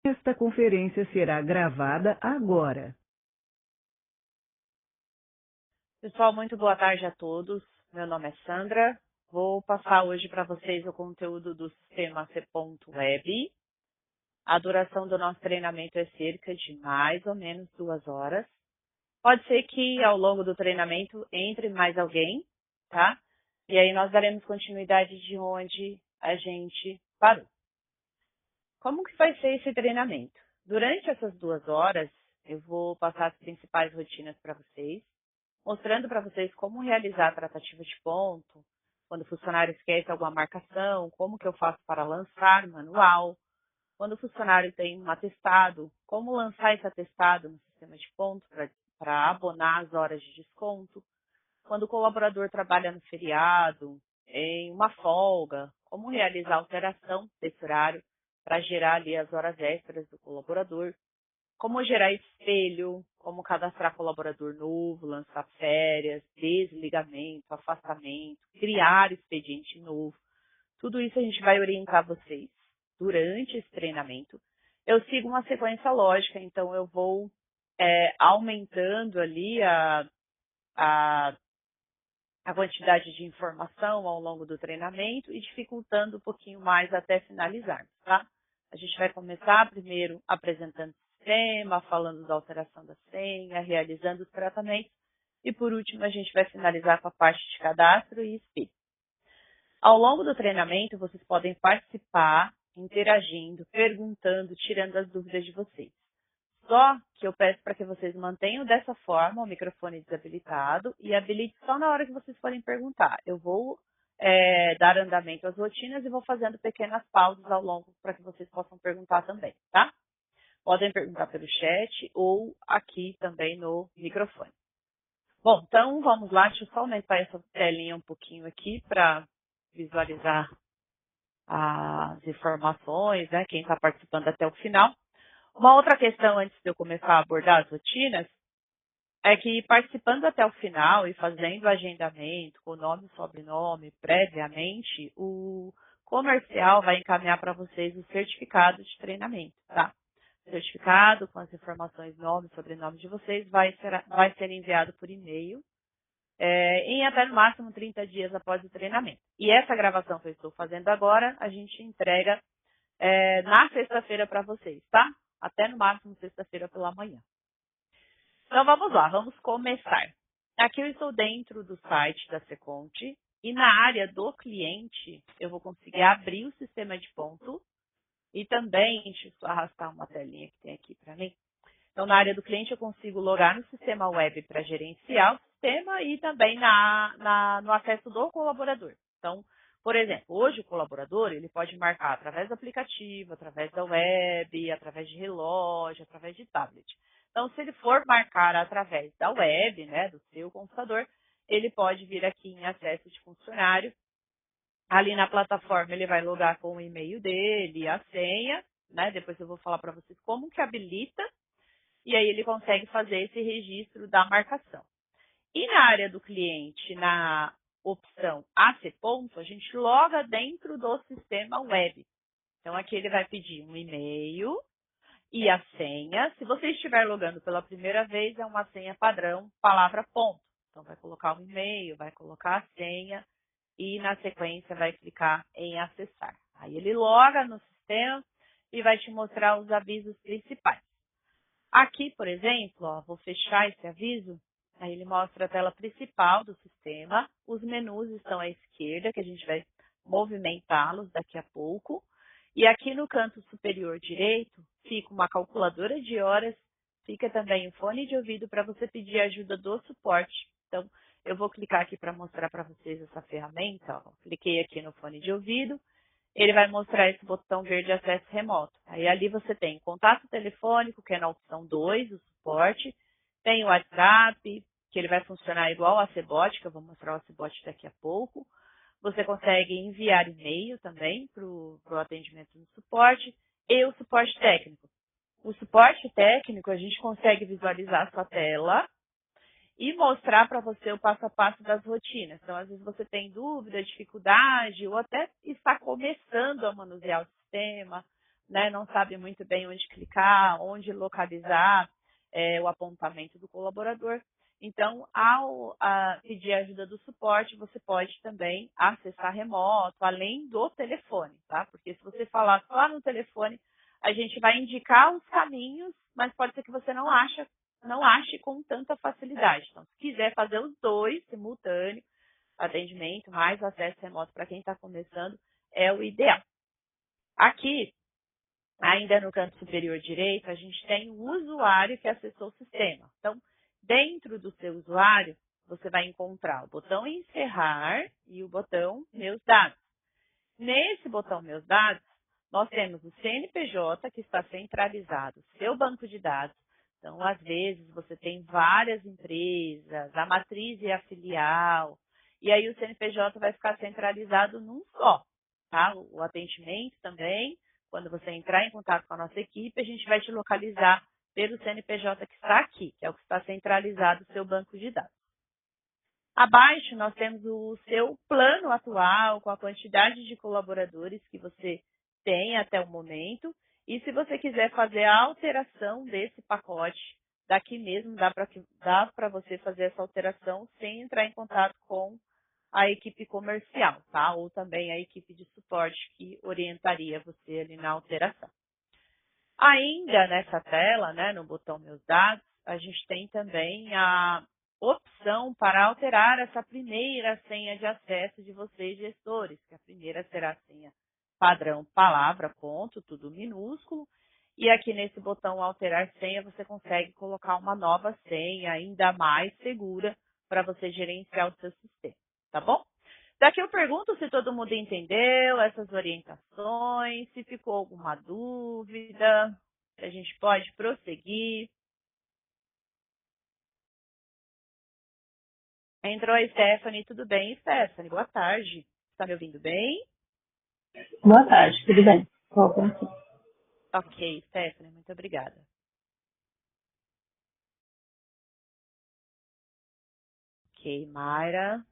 Esta conferência será gravada agora. Pessoal, muito boa tarde a todos. Meu nome é Sandra. Vou passar hoje para vocês o conteúdo do sistema C.Web. A duração do nosso treinamento é cerca de mais ou menos 2 horas. Pode ser que ao longo do treinamento entre mais alguém, tá? E aí nós daremos continuidade de onde a gente parou. Como que vai ser esse treinamento? Durante essas 2 horas, eu vou passar as principais rotinas para vocês, mostrando para vocês como realizar a tratativa de ponto, quando o funcionário esquece alguma marcação, como que eu faço para lançar manual, quando o funcionário tem um atestado, como lançar esse atestado no sistema de ponto para abonar as horas de desconto, quando o colaborador trabalha no feriado, em uma folga, como realizar a alteração desse horário para gerar ali as horas extras do colaborador, como gerar espelho, como cadastrar colaborador novo, lançar férias, desligamento, afastamento, criar expediente novo. Tudo isso a gente vai orientar vocês durante esse treinamento. Eu sigo uma sequência lógica, então eu vou aumentando ali a quantidade de informação ao longo do treinamento e dificultando um pouquinho mais até finalizar, tá? A gente vai começar primeiro apresentando o sistema, falando da alteração da senha, realizando os tratamentos e por último a gente vai finalizar com a parte de cadastro e espelho. Ao longo do treinamento vocês podem participar, interagindo, perguntando, tirando as dúvidas de vocês. Só que eu peço para que vocês mantenham dessa forma o microfone desabilitado e habilite só na hora que vocês forem perguntar. Eu vou dar andamento às rotinas e vou fazendo pequenas pausas ao longo para que vocês possam perguntar também, tá? Podem perguntar pelo chat ou aqui também no microfone. Bom, então vamos lá, deixa eu só aumentar essa telinha um pouquinho aqui para visualizar as informações, né? Quem está participando até o final. Uma outra questão antes de eu começar a abordar as rotinas é que participando até o final e fazendo o agendamento com nome e sobrenome previamente, o comercial vai encaminhar para vocês o certificado de treinamento, tá? O certificado com as informações, nome e sobrenome de vocês vai ser enviado por e-mail em até no máximo 30 dias após o treinamento. E essa gravação que eu estou fazendo agora, a gente entrega na sexta-feira para vocês, tá? Até no máximo sexta-feira pela manhã. Então vamos lá, vamos começar. Aqui eu estou dentro do site da Seconte e na área do cliente eu vou conseguir abrir o sistema de ponto e também, deixa eu só arrastar uma telinha que tem aqui para mim. Então na área do cliente eu consigo logar no sistema web para gerenciar o sistema e também no acesso do colaborador. Então, por exemplo, hoje o colaborador ele pode marcar através do aplicativo, através da web, através de relógio, através de tablet. Então, se ele for marcar através da web, né, do seu computador, ele pode vir aqui em acesso de funcionário. Ali na plataforma ele vai logar com o e-mail dele, a senha, né? Depois eu vou falar para vocês como que habilita e aí ele consegue fazer esse registro da marcação. E na área do cliente, na opção AC Ponto, a gente loga dentro do sistema web. Então, aqui ele vai pedir um e-mail e a senha. Se você estiver logando pela primeira vez, é uma senha padrão, palavra ponto. Então, vai colocar o e-mail, vai colocar a senha e, na sequência, vai clicar em acessar. Aí, ele loga no sistema e vai te mostrar os avisos principais. Aqui, por exemplo, ó, vou fechar esse aviso. Aí ele mostra a tela principal do sistema. Os menus estão à esquerda, que a gente vai movimentá-los daqui a pouco. E aqui no canto superior direito, fica uma calculadora de horas, fica também o fone de ouvido para você pedir ajuda do suporte. Então, eu vou clicar aqui para mostrar para vocês essa ferramenta. Ó. Cliquei aqui no fone de ouvido. Ele vai mostrar esse botão verde acesso remoto. Aí ali você tem contato telefônico, que é na opção 2, o suporte. Tem o WhatsApp, que ele vai funcionar igual a Cbot, que eu vou mostrar o Cbot daqui a pouco. Você consegue enviar e-mail também para o atendimento no suporte. E o suporte técnico. O suporte técnico, a gente consegue visualizar a sua tela e mostrar para você o passo a passo das rotinas. Então, às vezes você tem dúvida, dificuldade, ou até está começando a manusear o sistema, né, não sabe muito bem onde clicar, onde localizar o apontamento do colaborador. Então, ao pedir a ajuda do suporte, você pode também acessar remoto, além do telefone, tá? Porque se você falar só no telefone, a gente vai indicar os caminhos, mas pode ser que você não ache com tanta facilidade. Então, se quiser fazer os dois simultâneo, atendimento mais acesso remoto para quem está começando, é o ideal. Aqui, ainda no canto superior direito, a gente tem o usuário que acessou o sistema. Então, dentro do seu usuário, você vai encontrar o botão encerrar e o botão meus dados. Nesse botão meus dados, nós temos o CNPJ que está centralizado, seu banco de dados. Então, às vezes, você tem várias empresas, a matriz e a filial, e aí o CNPJ vai ficar centralizado num só, tá? O atendimento também. Quando você entrar em contato com a nossa equipe, a gente vai te localizar pelo CNPJ que está aqui, que é o que está centralizado no seu banco de dados. Abaixo, nós temos o seu plano atual, com a quantidade de colaboradores que você tem até o momento. E se você quiser fazer a alteração desse pacote, daqui mesmo dá para você fazer essa alteração sem entrar em contato com a equipe comercial, tá? Ou também a equipe de suporte que orientaria você ali na alteração. Ainda nessa tela, né, no botão Meus Dados, a gente tem também a opção para alterar essa primeira senha de acesso de vocês, gestores, que a primeira será a senha padrão palavra, ponto, tudo minúsculo. E aqui nesse botão Alterar Senha, você consegue colocar uma nova senha ainda mais segura para você gerenciar o seu sistema. Tá bom? Daqui eu pergunto se todo mundo entendeu essas orientações, se ficou alguma dúvida, se a gente pode prosseguir. Entrou a Stephanie, tudo bem, Stephanie? Boa tarde. Está me ouvindo bem? Boa tarde, tudo bem? Ok, Stephanie, muito obrigada. Ok, Mayra.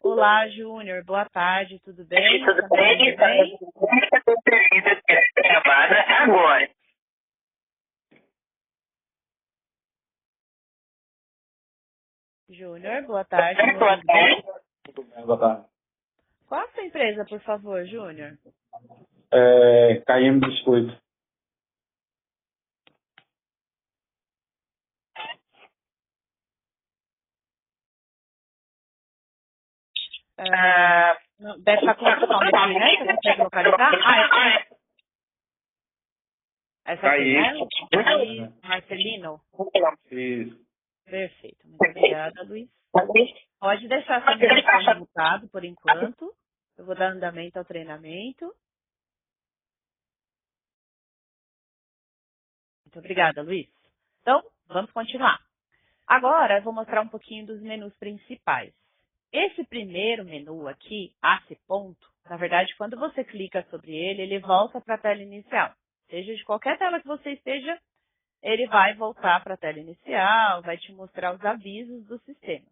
Olá, Júnior. Boa tarde, tudo bem? Tudo bem? Gravada agora. Júnior, boa tarde. Tudo bem? Tudo bem, boa tarde. Qual a sua empresa, por favor, Júnior? KM Biscoito. Deve estar com outro nome aqui, né? Você consegue localizar? Essa aqui, né? Marcelino? Isso. Perfeito. Muito obrigada, Luiz. Pode deixar seu microfone mutado por enquanto. Eu vou dar andamento ao treinamento. Muito obrigada, Luiz. Então, vamos continuar. Agora, eu vou mostrar um pouquinho dos menus principais. Esse primeiro menu aqui, AC ponto, na verdade, quando você clica sobre ele, ele volta para a tela inicial. Seja de qualquer tela que você esteja, ele vai voltar para a tela inicial, vai te mostrar os avisos do sistema.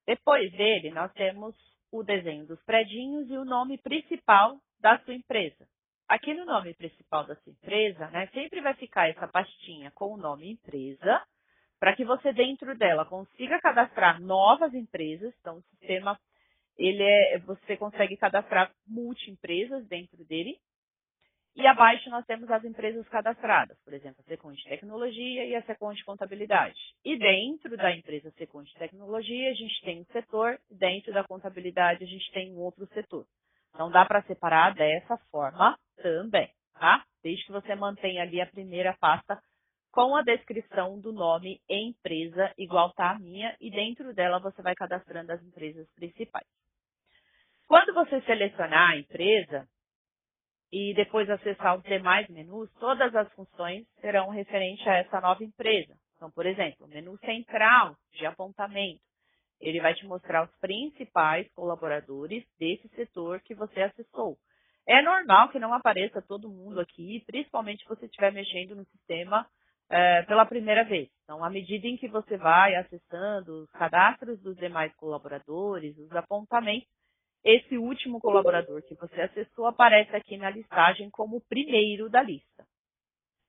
Depois dele, nós temos o desenho dos predinhos e o nome principal da sua empresa. Aqui no nome principal da sua empresa, né, sempre vai ficar essa pastinha com o nome empresa, para que você dentro dela consiga cadastrar novas empresas. Então, o sistema, você consegue cadastrar multi-empresas dentro dele. E abaixo nós temos as empresas cadastradas, por exemplo, a Second Tecnologia e a Second Contabilidade. E dentro da empresa Second Tecnologia, a gente tem um setor, e dentro da contabilidade, a gente tem um outro setor. Então, dá para separar dessa forma também, tá? Desde que você mantenha ali a primeira pasta com a descrição do nome empresa, igual tá a minha, e dentro dela você vai cadastrando as empresas principais. Quando você selecionar a empresa, e depois acessar os demais menus, todas as funções serão referentes a essa nova empresa. Então, por exemplo, o menu central de apontamento, ele vai te mostrar os principais colaboradores desse setor que você acessou. É normal que não apareça todo mundo aqui, principalmente se você estiver mexendo no sistema pela primeira vez. Então, à medida em que você vai acessando os cadastros dos demais colaboradores, os apontamentos, esse último colaborador que você acessou aparece aqui na listagem como o primeiro da lista.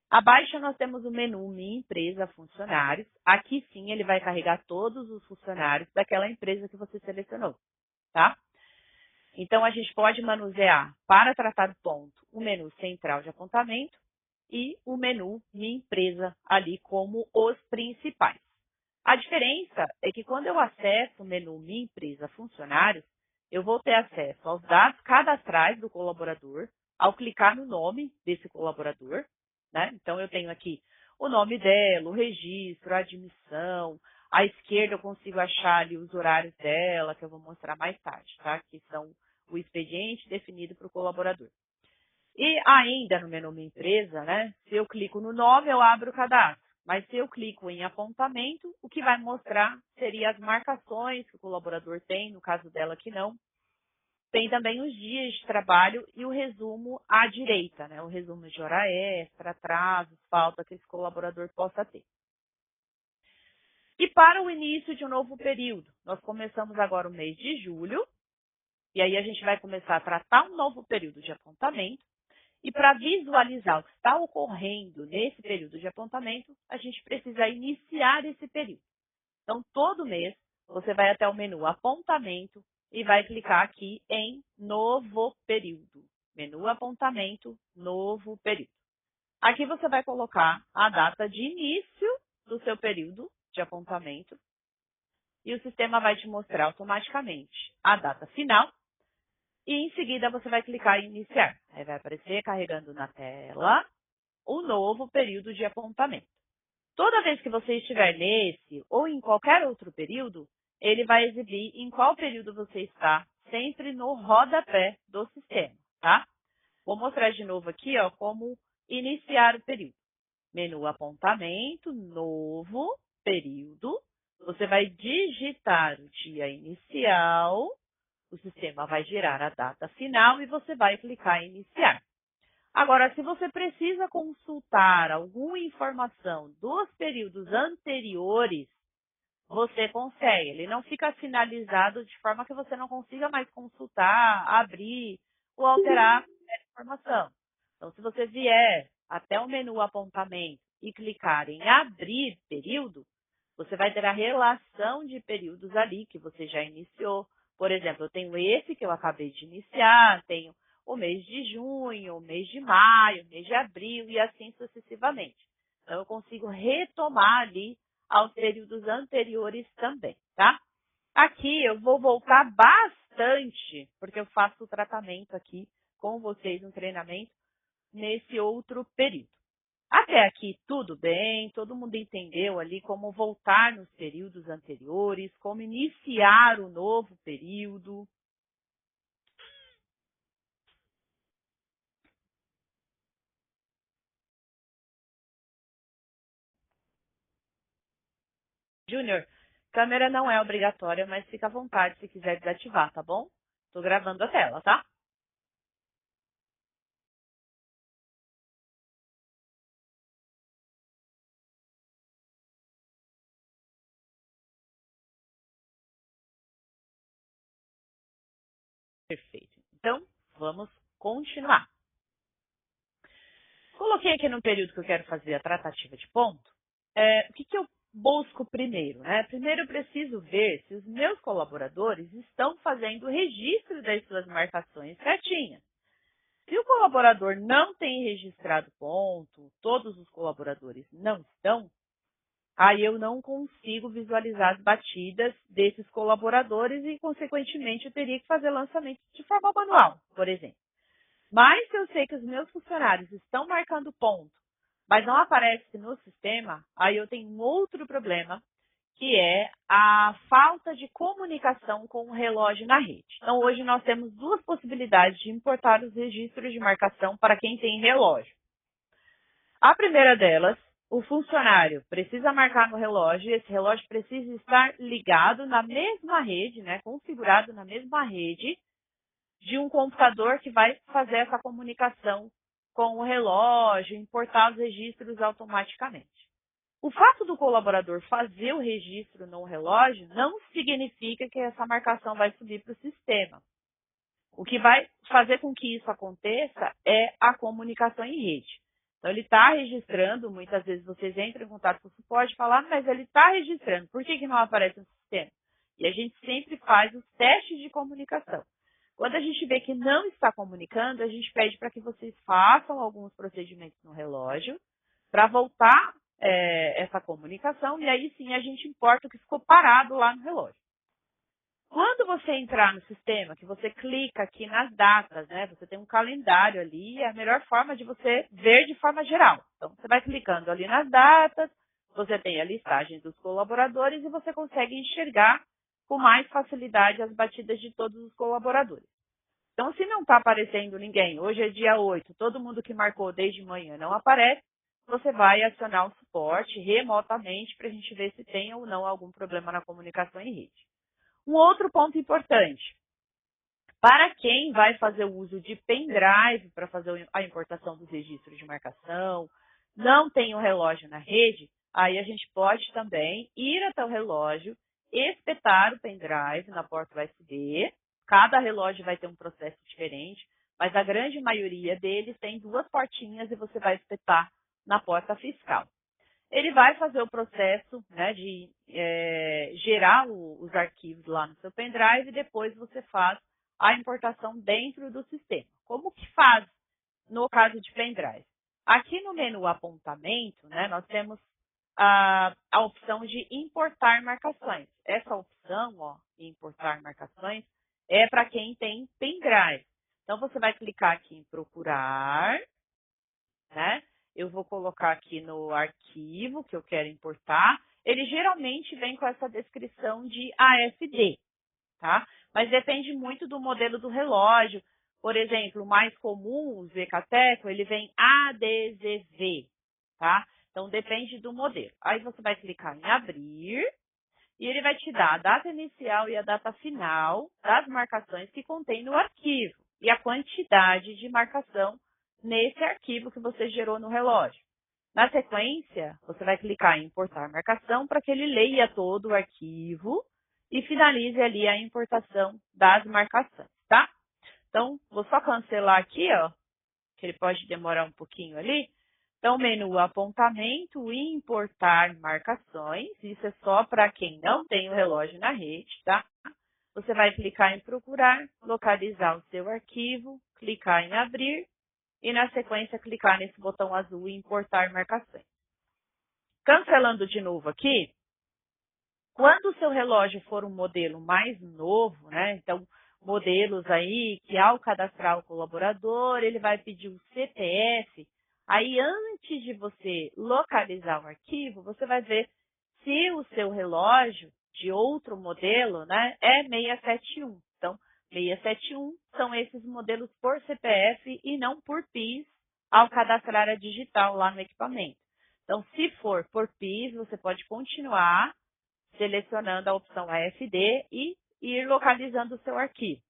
Abaixo nós temos o menu Minha Empresa Funcionários. Aqui sim ele vai carregar todos os funcionários daquela empresa que você selecionou, tá? Então a gente pode manusear para tratar do ponto o menu central de apontamento e o menu Minha Empresa ali como os principais. A diferença é que quando eu acesso o menu Minha Empresa Funcionários, eu vou ter acesso aos dados cadastrais do colaborador ao clicar no nome desse colaborador, né? Então, eu tenho aqui o nome dela, o registro, a admissão. À esquerda, eu consigo achar ali os horários dela, que eu vou mostrar mais tarde, tá? Que são o expediente definido para o colaborador. E ainda no menu Minha Empresa, né? Se eu clico no nome, eu abro o cadastro. Mas se eu clico em apontamento, o que vai mostrar seria as marcações que o colaborador tem, no caso dela que não. Tem também os dias de trabalho e o resumo à direita, né? O resumo de hora extra, atrasos, falta que esse colaborador possa ter. E para o início de um novo período, nós começamos agora o mês de julho, e aí a gente vai começar a tratar um novo período de apontamento, e para visualizar o que está ocorrendo nesse período de apontamento, a gente precisa iniciar esse período. Então, todo mês, você vai até o menu Apontamento, e vai clicar aqui em Novo Período. Menu Apontamento, Novo Período. Aqui você vai colocar a data de início do seu período de apontamento e o sistema vai te mostrar automaticamente a data final e em seguida você vai clicar em Iniciar. Aí vai aparecer carregando na tela o novo período de apontamento. Toda vez que você estiver nesse ou em qualquer outro período, ele vai exibir em qual período você está, sempre no rodapé do sistema, tá? Vou mostrar de novo aqui, ó, como iniciar o período. Menu Apontamento, Novo Período. Você vai digitar o dia inicial, o sistema vai gerar a data final e você vai clicar em Iniciar. Agora, se você precisa consultar alguma informação dos períodos anteriores, você consegue. Ele não fica finalizado de forma que você não consiga mais consultar, abrir ou alterar a informação. Então, se você vier até o menu Apontamento e clicar em Abrir Período, você vai ter a relação de períodos ali que você já iniciou. Por exemplo, eu tenho esse que eu acabei de iniciar, tenho o mês de junho, o mês de maio, o mês de abril e assim sucessivamente. Então, eu consigo retomar ali aos períodos anteriores também, tá? Aqui eu vou voltar bastante, porque eu faço o tratamento aqui com vocês no treinamento nesse outro período. Até aqui tudo bem, todo mundo entendeu ali como voltar nos períodos anteriores, como iniciar o novo período. Júnior, câmera não é obrigatória, mas fica à vontade se quiser desativar, tá bom? Estou gravando a tela, tá? Perfeito. Então, vamos continuar. Coloquei aqui no período que eu quero fazer a tratativa de ponto. O que eu busco primeiro, né? Primeiro eu preciso ver se os meus colaboradores estão fazendo o registro das suas marcações certinhas. Se o colaborador não tem registrado ponto, todos os colaboradores não estão, aí eu não consigo visualizar as batidas desses colaboradores e, consequentemente, eu teria que fazer lançamento de forma manual, por exemplo. Mas se eu sei que os meus funcionários estão marcando ponto, mas não aparece no sistema, aí eu tenho um outro problema, que é a falta de comunicação com o relógio na rede. Então, hoje nós temos duas possibilidades de importar os registros de marcação para quem tem relógio. A primeira delas, o funcionário precisa marcar no relógio e esse relógio precisa estar ligado na mesma rede, né, configurado na mesma rede de um computador que vai fazer essa comunicação com o relógio, importar os registros automaticamente. O fato do colaborador fazer o registro no relógio não significa que essa marcação vai subir para o sistema. O que vai fazer com que isso aconteça é a comunicação em rede. Então, ele está registrando, muitas vezes vocês entram em contato com o suporte e falam, mas ele está registrando, por que não aparece no sistema? E a gente sempre faz os testes de comunicação. Quando a gente vê que não está comunicando, a gente pede para que vocês façam alguns procedimentos no relógio para voltar essa comunicação e aí sim a gente importa o que ficou parado lá no relógio. Quando você entrar no sistema, que você clica aqui nas datas, né? Você tem um calendário ali, é a melhor forma de você ver de forma geral. Então, você vai clicando ali nas datas, você tem a listagem dos colaboradores e você consegue enxergar com mais facilidade as batidas de todos os colaboradores. Então, se não está aparecendo ninguém, hoje é dia 8, todo mundo que marcou desde manhã não aparece, você vai acionar o suporte remotamente para a gente ver se tem ou não algum problema na comunicação em rede. Um outro ponto importante, para quem vai fazer o uso de pendrive para fazer a importação dos registros de marcação, não tem um relógio na rede, aí a gente pode também ir até o relógio, espetar o pendrive na porta USB. Cada relógio vai ter um processo diferente, mas a grande maioria deles tem duas portinhas e você vai espetar na porta fiscal. Ele vai fazer o processo, né, de gerar os arquivos lá no seu pendrive e depois você faz a importação dentro do sistema. Como que faz no caso de pendrive? Aqui no menu apontamento, né, nós temos a opção de importar marcações. Essa opção, ó, importar marcações, é para quem tem pendrive. Então, você vai clicar aqui em procurar, né? Eu vou colocar aqui no arquivo que eu quero importar. Ele geralmente vem com essa descrição de AFD, tá? Mas depende muito do modelo do relógio. Por exemplo, o mais comum, o Zecateco, ele vem ADZV, tá? Então, depende do modelo. Aí você vai clicar em abrir e ele vai te dar a data inicial e a data final das marcações que contém no arquivo e a quantidade de marcação nesse arquivo que você gerou no relógio. Na sequência, você vai clicar em importar marcação para que ele leia todo o arquivo e finalize ali a importação das marcações, tá? Então, vou só cancelar aqui, ó, que ele pode demorar um pouquinho ali. Então, menu apontamento e importar marcações. Isso é só para quem não tem o relógio na rede, tá? Você vai clicar em procurar, localizar o seu arquivo, clicar em abrir e, na sequência, clicar nesse botão azul e importar marcações. Cancelando de novo aqui, quando o seu relógio for um modelo mais novo, né? Então, modelos aí que ao cadastrar o colaborador, ele vai pedir o CPF. Aí, antes de você localizar o arquivo, você vai ver se o seu relógio de outro modelo, né, é 671. Então, 671 são esses modelos por CPF e não por PIS ao cadastrar a digital lá no equipamento. Então, se for por PIS, você pode continuar selecionando a opção AFD e ir localizando o seu arquivo.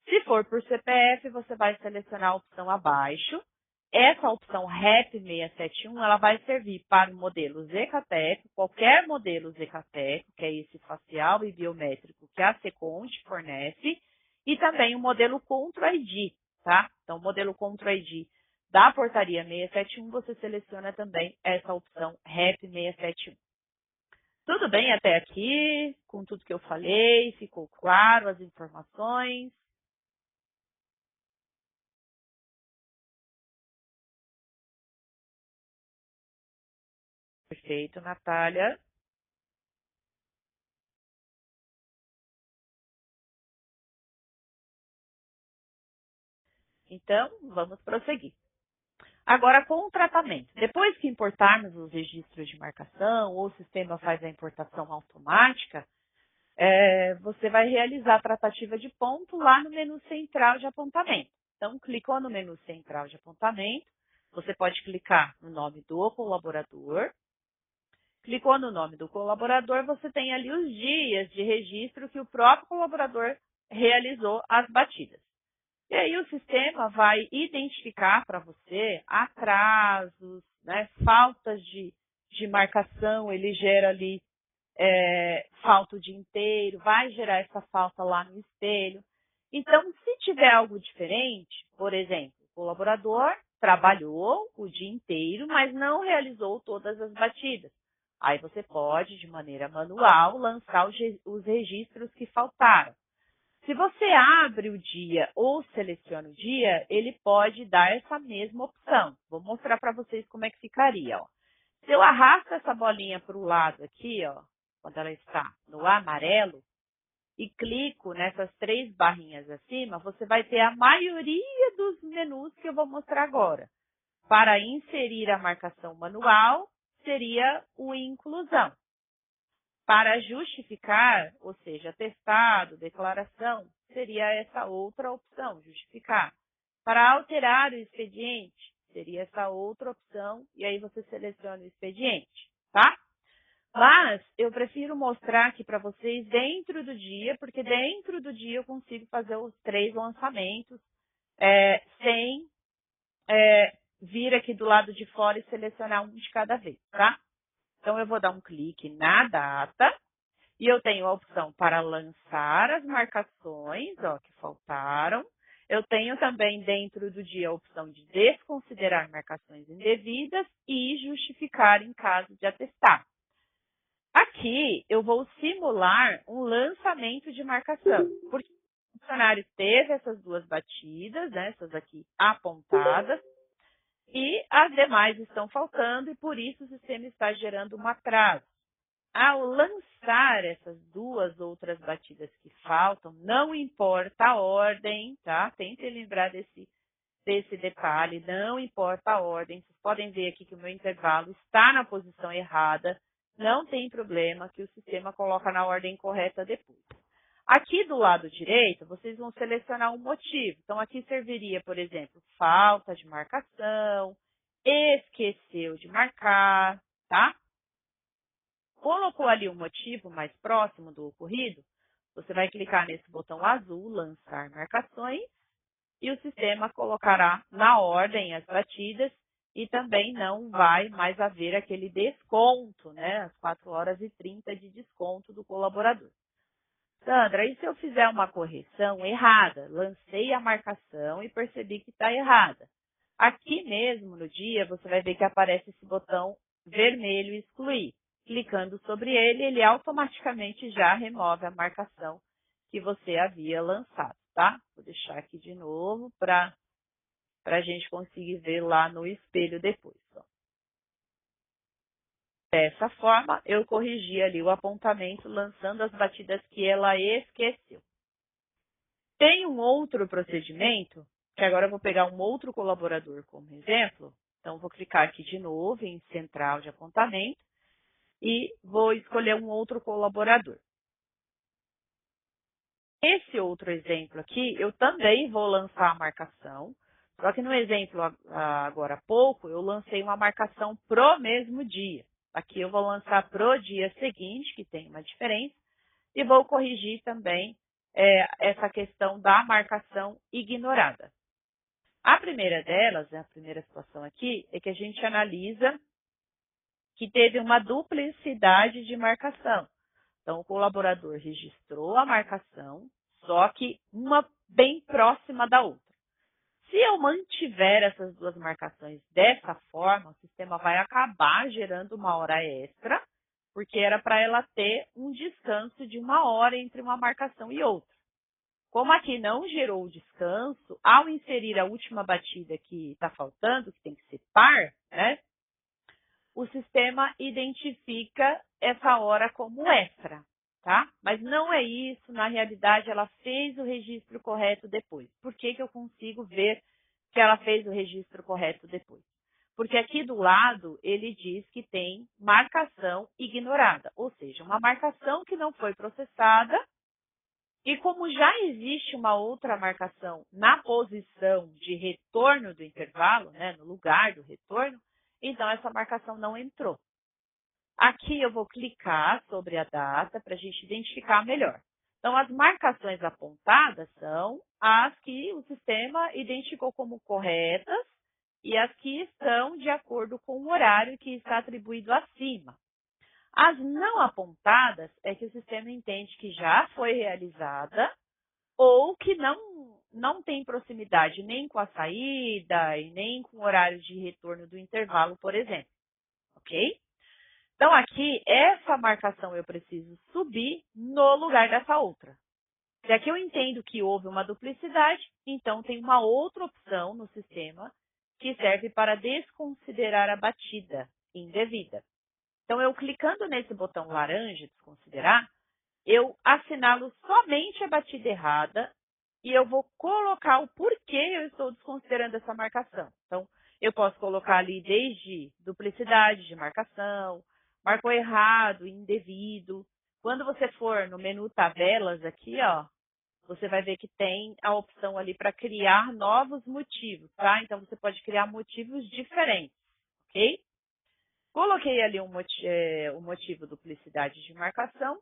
Se for por CPF, você vai selecionar a opção abaixo. Essa opção REP 671, ela vai servir para o modelo Zecateco, qualquer modelo Zecateco, que é esse facial e biométrico que a Seconte fornece, e também o modelo Contro ID, tá? Então, o modelo Contro ID da portaria 671, você seleciona também essa opção REP 671. Tudo bem até aqui, com tudo que eu falei? Ficou claro as informações? Perfeito, Natália. Então, vamos prosseguir. Agora, com o tratamento. Depois que importarmos os registros de marcação ou o sistema faz a importação automática, você vai realizar a tratativa de ponto lá no menu central de apontamento. Então, clicou no menu central de apontamento, você pode clicar no nome do colaborador. Clicou no nome do colaborador, você tem ali os dias de registro que o próprio colaborador realizou as batidas. E aí o sistema vai identificar para você atrasos, né, faltas de de marcação, ele gera ali falta o dia inteiro, vai gerar essa falta lá no espelho. Então, se tiver algo diferente, por exemplo, o colaborador trabalhou o dia inteiro, mas não realizou todas as batidas. Aí você pode, de maneira manual, lançar os registros que faltaram. Se você abre o dia ou seleciona o dia, ele pode dar essa mesma opção. Vou mostrar para vocês como é que ficaria. Ó. Se eu arrasto essa bolinha para o lado aqui, ó, quando ela está no amarelo, e clico nessas 3 barrinhas acima, você vai ter a maioria dos menus que eu vou mostrar agora. Para inserir a marcação manual, seria o inclusão. Para justificar, ou seja, atestado, declaração, seria essa outra opção, justificar. Para alterar o expediente, seria essa outra opção, e aí você seleciona o expediente, tá? Mas eu prefiro mostrar aqui para vocês dentro do dia, porque dentro do dia eu consigo fazer os 3 lançamentos sem vir aqui do lado de fora e selecionar um de cada vez, tá? Então, eu vou dar um clique na data e eu tenho a opção para lançar as marcações, ó, que faltaram. Eu tenho também dentro do dia a opção de desconsiderar marcações indevidas e justificar em caso de atestado. Aqui, eu vou simular um lançamento de marcação, porque o funcionário teve essas 2 batidas, né, essas aqui apontadas, e as demais estão faltando, e por isso o sistema está gerando um atraso. Ao lançar essas 2 outras batidas que faltam, não importa a ordem, tá? Tente lembrar desse detalhe, não importa a ordem. Vocês podem ver aqui que o meu intervalo está na posição errada, não tem problema que o sistema coloca na ordem correta depois. Aqui do lado direito, vocês vão selecionar um motivo. Então, aqui serviria, por exemplo, falta de marcação, esqueceu de marcar, tá? Colocou ali um motivo mais próximo do ocorrido, você vai clicar nesse botão azul, lançar marcações, e o sistema colocará na ordem as batidas e também não vai mais haver aquele desconto, né? As 4h30 de desconto do colaborador. Sandra, e se eu fizer uma correção errada? Lancei a marcação e percebi que está errada. Aqui mesmo no dia, você vai ver que aparece esse botão vermelho excluir. Clicando sobre ele, ele automaticamente já remove a marcação que você havia lançado, tá? Vou deixar aqui de novo para a gente conseguir ver lá no espelho depois. Ó. Dessa forma, eu corrigi ali o apontamento, lançando as batidas que ela esqueceu. Tem um outro procedimento, que agora eu vou pegar um outro colaborador como exemplo. Então, vou clicar aqui de novo em central de apontamento e vou escolher um outro colaborador. Esse outro exemplo aqui, eu também vou lançar a marcação, só que no exemplo agora há pouco, eu lancei uma marcação pro mesmo dia. Aqui eu vou lançar pro dia seguinte, que tem uma diferença, e vou corrigir também essa questão da marcação ignorada. A primeira delas, a primeira situação aqui, é que a gente analisa que teve uma duplicidade de marcação. Então, o colaborador registrou a marcação, só que uma bem próxima da outra. Se eu mantiver essas 2 marcações dessa forma, o sistema vai acabar gerando uma hora extra, porque era para ela ter um descanso de 1 hora entre uma marcação e outra. Como aqui não gerou o descanso, ao inserir a última batida que está faltando, que tem que ser par, né? O sistema identifica essa hora como extra, tá? Mas não é isso, na realidade ela fez o registro correto depois. Por que que eu consigo ver que ela fez o registro correto depois? Porque aqui do lado ele diz que tem marcação ignorada, ou seja, uma marcação que não foi processada e como já existe uma outra marcação na posição de retorno do intervalo, né, no lugar do retorno, então essa marcação não entrou. Aqui eu vou clicar sobre a data para a gente identificar melhor. Então, as marcações apontadas são as que o sistema identificou como corretas e as que estão de acordo com o horário que está atribuído acima. As não apontadas é que o sistema entende que já foi realizada ou que não tem proximidade nem com a saída e nem com o horário de retorno do intervalo, por exemplo. Ok? Então, aqui, essa marcação eu preciso subir no lugar dessa outra. Se aqui eu entendo que houve uma duplicidade, então tem uma outra opção no sistema que serve para desconsiderar a batida indevida. Então, eu clicando nesse botão laranja, desconsiderar, eu assinalo somente a batida errada e eu vou colocar o porquê eu estou desconsiderando essa marcação. Então, eu posso colocar ali desde duplicidade de marcação, marcou errado, indevido. Quando você for no menu tabelas aqui, ó, você vai ver que tem a opção ali para criar novos motivos, tá? Então, você pode criar motivos diferentes, ok? Coloquei ali o motivo duplicidade de marcação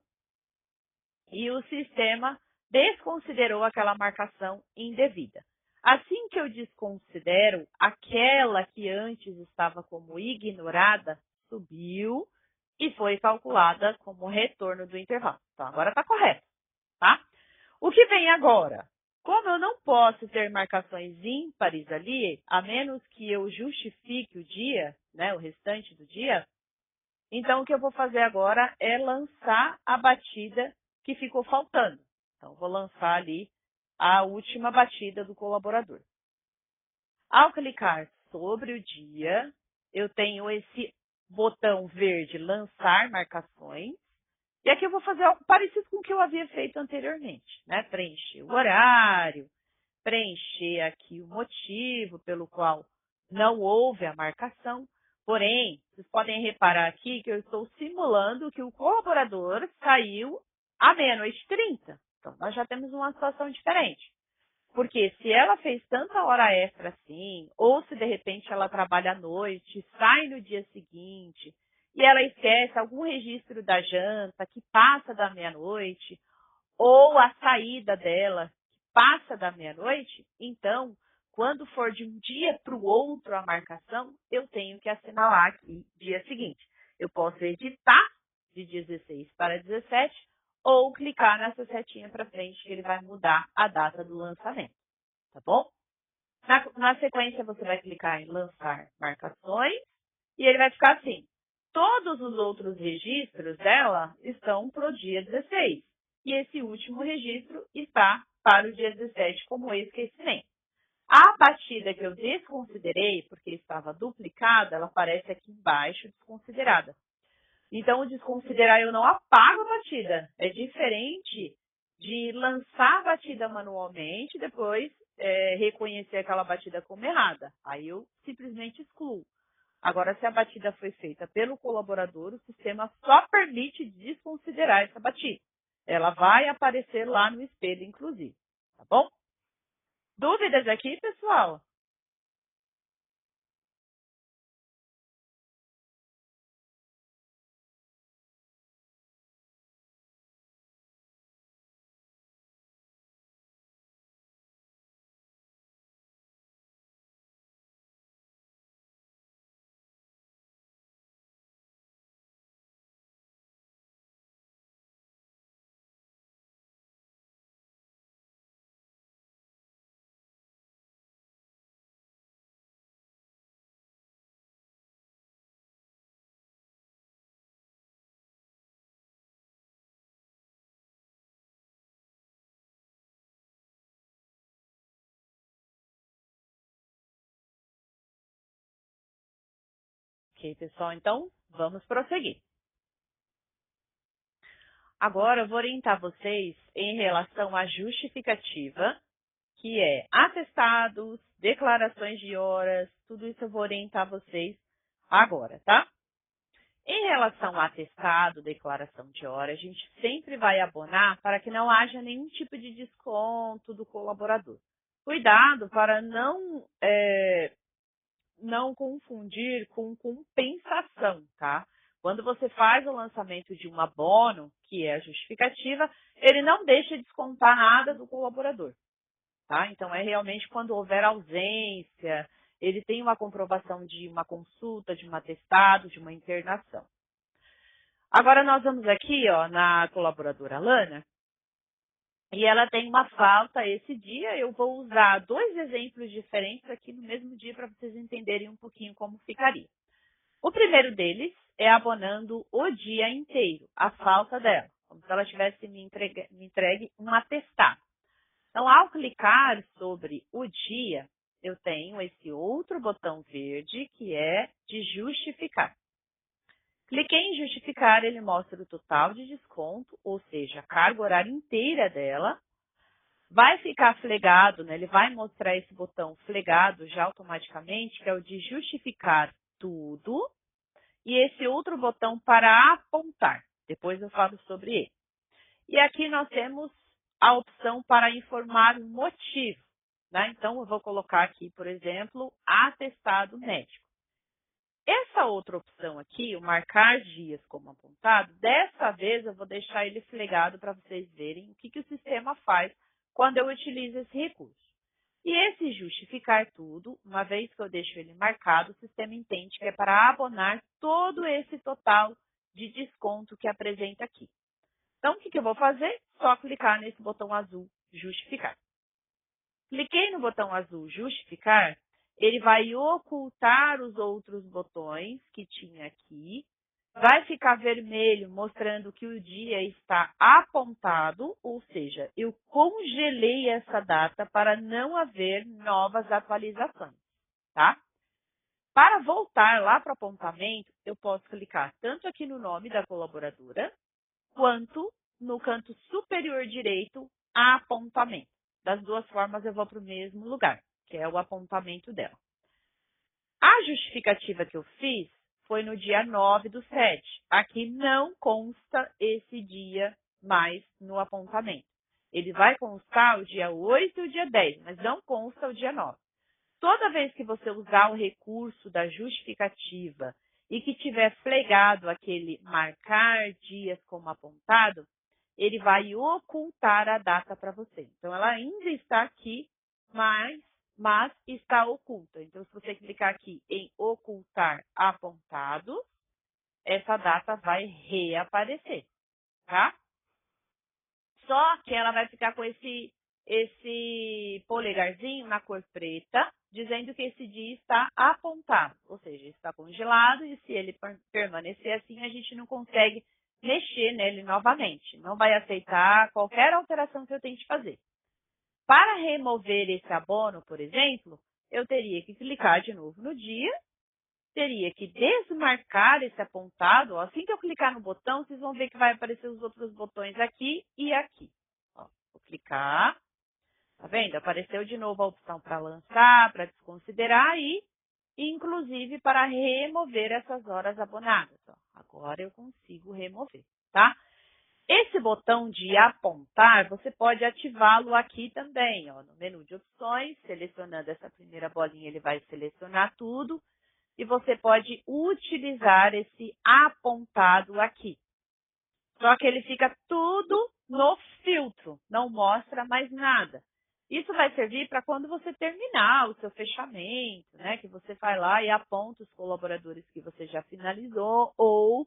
e o sistema desconsiderou aquela marcação indevida. Assim que eu desconsidero, aquela que antes estava como ignorada subiu e foi calculada como retorno do intervalo. Então, agora está correto, tá? O que vem agora? Como eu não posso ter marcações ímpares ali, a menos que eu justifique o dia, né, o restante do dia, então o que eu vou fazer agora é lançar a batida que ficou faltando. Então, vou lançar ali a última batida do colaborador. Ao clicar sobre o dia, eu tenho esse botão verde, lançar marcações. E aqui eu vou fazer algo parecido com o que eu havia feito anteriormente, né? Preencher o horário, preencher aqui o motivo pelo qual não houve a marcação. Porém, vocês podem reparar aqui que eu estou simulando que o colaborador saiu à 00:30. Então, nós já temos uma situação diferente. Porque se ela fez tanta hora extra assim, ou se de repente ela trabalha à noite, sai no dia seguinte, e ela esquece algum registro da janta que passa da 00:00, ou a saída dela que passa da 00:00, então, quando for de um dia para o outro a marcação, eu tenho que assinalar aqui dia seguinte. Eu posso editar de 16 para 17, ou clicar nessa setinha para frente que ele vai mudar a data do lançamento, tá bom? Na sequência, você vai clicar em lançar marcações e ele vai ficar assim. Todos os outros registros dela estão para o dia 16 e esse último registro está para o dia 17 como esquecimento. A batida que eu desconsiderei, porque estava duplicada, ela aparece aqui embaixo, desconsiderada. Então, o desconsiderar eu não apago a batida. É diferente de lançar a batida manualmente e depois reconhecer aquela batida como errada. Aí eu simplesmente excluo. Agora, se a batida foi feita pelo colaborador, o sistema só permite desconsiderar essa batida. Ela vai aparecer lá no espelho, inclusive. Tá bom? Dúvidas aqui, pessoal? Ok, pessoal, então vamos prosseguir. Agora eu vou orientar vocês em relação à justificativa, que é atestados, declarações de horas, tudo isso eu vou orientar vocês agora, tá? Em relação ao atestado, declaração de hora, a gente sempre vai abonar para que não haja nenhum tipo de desconto do colaborador. Cuidado para não confundir com compensação, tá? Quando você faz o lançamento de um abono, que é a justificativa, ele não deixa descontar nada do colaborador, tá? Então, é realmente quando houver ausência, ele tem uma comprovação de uma consulta, de um atestado, de uma internação. Agora nós vamos aqui, ó, na colaboradora Lana, e ela tem uma falta esse dia. Eu vou usar 2 exemplos diferentes aqui no mesmo dia para vocês entenderem um pouquinho como ficaria. O primeiro deles é abonando o dia inteiro, a falta dela, como se ela tivesse me entregue um atestado. Então, ao clicar sobre o dia, eu tenho esse outro botão verde que é de justificar. Cliquei em justificar, ele mostra o total de desconto, ou seja, a carga horária inteira dela. Vai ficar flegado, né? Ele vai mostrar esse botão flegado já automaticamente, que é o de justificar tudo. E esse outro botão para apontar. Depois eu falo sobre ele. E aqui nós temos a opção para informar o motivo, né? Então, eu vou colocar aqui, por exemplo, atestado médico. Essa outra opção aqui, o marcar dias como apontado, dessa vez eu vou deixar ele flegado para vocês verem o que o sistema faz quando eu utilizo esse recurso. E esse justificar tudo, uma vez que eu deixo ele marcado, o sistema entende que é para abonar todo esse total de desconto que apresenta aqui. Então, o que eu vou fazer? Só clicar nesse botão azul, justificar. Cliquei no botão azul, justificar, ele vai ocultar os outros botões que tinha aqui. Vai ficar vermelho, mostrando que o dia está apontado, ou seja, eu congelei essa data para não haver novas atualizações, tá? Para voltar lá para o apontamento, eu posso clicar tanto aqui no nome da colaboradora, quanto no canto superior direito, apontamento. Das duas formas, eu vou para o mesmo lugar, que é o apontamento dela. A justificativa que eu fiz foi no dia 9/7. Aqui não consta esse dia mais no apontamento. Ele vai constar o dia 8 e o dia 10, mas não consta o dia 9. Toda vez que você usar o recurso da justificativa e que tiver flegado aquele marcar dias como apontado, ele vai ocultar a data para você. Então, ela ainda está aqui, mas está oculta. Então, se você clicar aqui em ocultar apontado, essa data vai reaparecer, tá? Só que ela vai ficar com esse polegarzinho na cor preta, dizendo que esse dia está apontado, ou seja, está congelado, e se ele permanecer assim, a gente não consegue mexer nele novamente. Não vai aceitar qualquer alteração que eu tente fazer. Para remover esse abono, por exemplo, eu teria que clicar de novo no dia, teria que desmarcar esse apontado. Assim que eu clicar no botão, vocês vão ver que vai aparecer os outros botões aqui e aqui. Ó, vou clicar, tá vendo? Apareceu de novo a opção para lançar, para desconsiderar e, inclusive, para remover essas horas abonadas. Ó, agora eu consigo remover, tá? Esse botão de apontar, você pode ativá-lo aqui também, ó, no menu de opções, selecionando essa primeira bolinha, ele vai selecionar tudo, e você pode utilizar esse apontado aqui. Só que ele fica tudo no filtro, não mostra mais nada. Isso vai servir para quando você terminar o seu fechamento, né, que você vai lá e aponta os colaboradores que você já finalizou, ou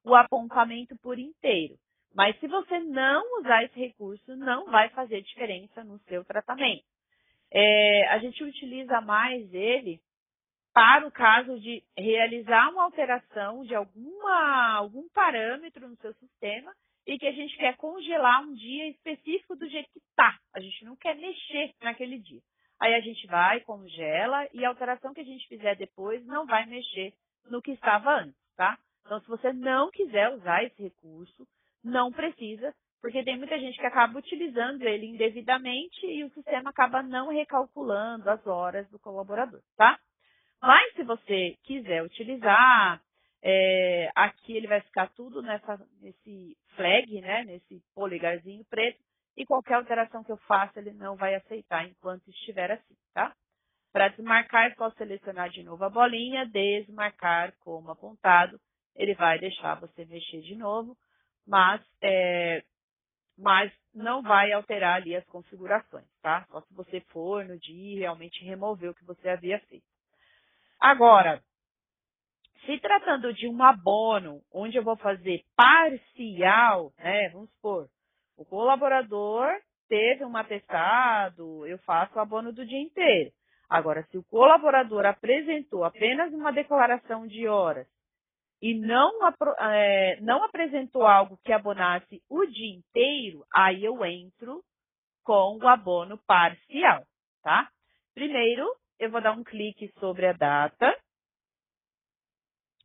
o apontamento por inteiro. Mas se você não usar esse recurso, não vai fazer diferença no seu tratamento. A gente utiliza mais ele para o caso de realizar uma alteração de algum parâmetro no seu sistema e que a gente quer congelar um dia específico do jeito que está. A gente não quer mexer naquele dia. Aí a gente vai, congela, e a alteração que a gente fizer depois não vai mexer no que estava antes, tá? Então, se você não quiser usar esse recurso, não precisa, porque tem muita gente que acaba utilizando ele indevidamente e o sistema acaba não recalculando as horas do colaborador, tá? Mas se você quiser utilizar, aqui ele vai ficar tudo nesse flag, né, nesse polegarzinho preto, e qualquer alteração que eu faça ele não vai aceitar enquanto estiver assim, tá? Para desmarcar, é só selecionar de novo a bolinha, desmarcar como apontado, ele vai deixar você mexer de novo, mas não vai alterar ali as configurações, tá? Só se você for no dia e realmente remover o que você havia feito. Agora, se tratando de um abono, onde eu vou fazer parcial, né? Vamos supor, o colaborador teve um atestado, eu faço o abono do dia inteiro. Agora, se o colaborador apresentou apenas uma declaração de horas e não apresentou algo que abonasse o dia inteiro, aí eu entro com o abono parcial, tá? Primeiro, eu vou dar um clique sobre a data.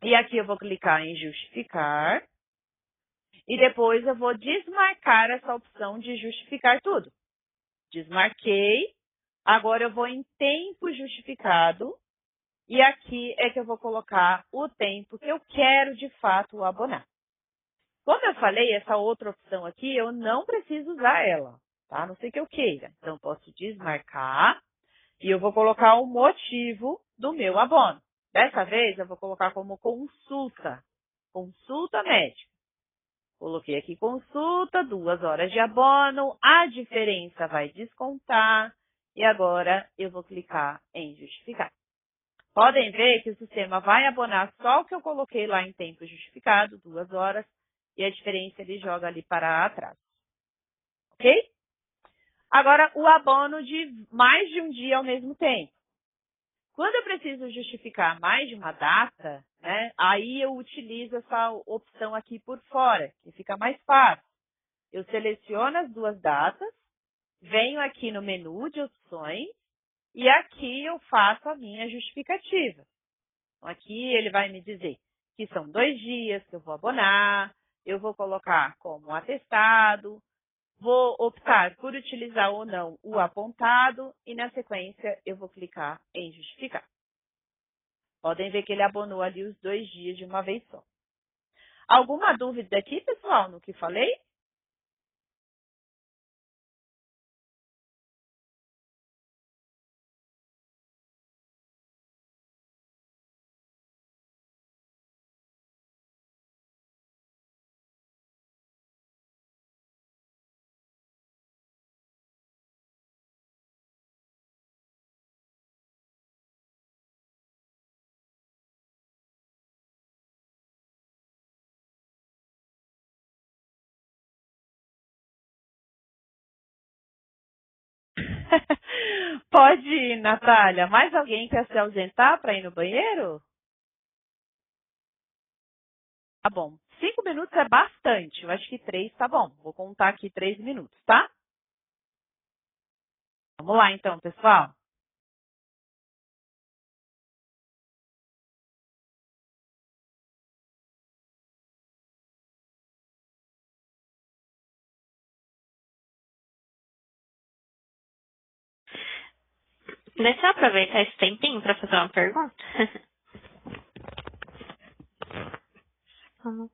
E aqui eu vou clicar em justificar. E depois eu vou desmarcar essa opção de justificar tudo. Desmarquei. Agora eu vou em tempo justificado. E aqui é que eu vou colocar o tempo que eu quero de fato abonar. Como eu falei, essa outra opção aqui, eu não preciso usar ela, tá? A não sei que eu queira. Então, eu posso desmarcar e eu vou colocar o motivo do meu abono. Dessa vez, eu vou colocar como consulta. Consulta médica. Coloquei aqui consulta, 2 horas de abono, a diferença vai descontar e agora eu vou clicar em justificar. Podem ver que o sistema vai abonar só o que eu coloquei lá em tempo justificado, 2 horas, e a diferença ele joga ali para trás. Ok? Agora, o abono de mais de um dia ao mesmo tempo. Quando eu preciso justificar mais de uma data, né, aí eu utilizo essa opção aqui por fora, que fica mais fácil. Eu seleciono as 2 datas, venho aqui no menu de opções e aqui eu faço a minha justificativa. Então, aqui ele vai me dizer que são 2 dias que eu vou abonar, eu vou colocar como atestado, vou optar por utilizar ou não o apontado e, na sequência, eu vou clicar em justificar. Podem ver que ele abonou ali os 2 dias de uma vez só. Alguma dúvida aqui, pessoal, no que falei? Pode ir, Natália. Mais alguém quer se ausentar para ir no banheiro? Tá bom. 5 minutos é bastante. Eu acho que 3 tá bom. Vou contar aqui 3 minutos, tá? Vamos lá então, pessoal. Deixa eu aproveitar esse tempinho para fazer uma pergunta. Vamos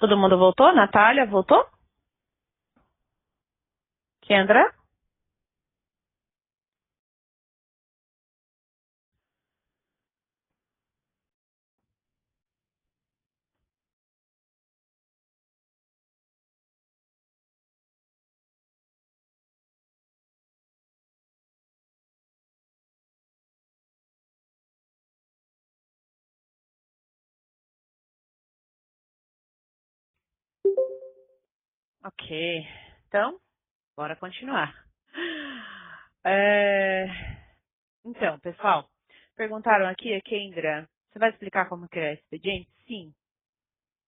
Todo mundo voltou? Natália, voltou? Kendra? Ok. Então, bora continuar. Então, pessoal, perguntaram aqui, Kendra, você vai explicar como criar expediente? Sim.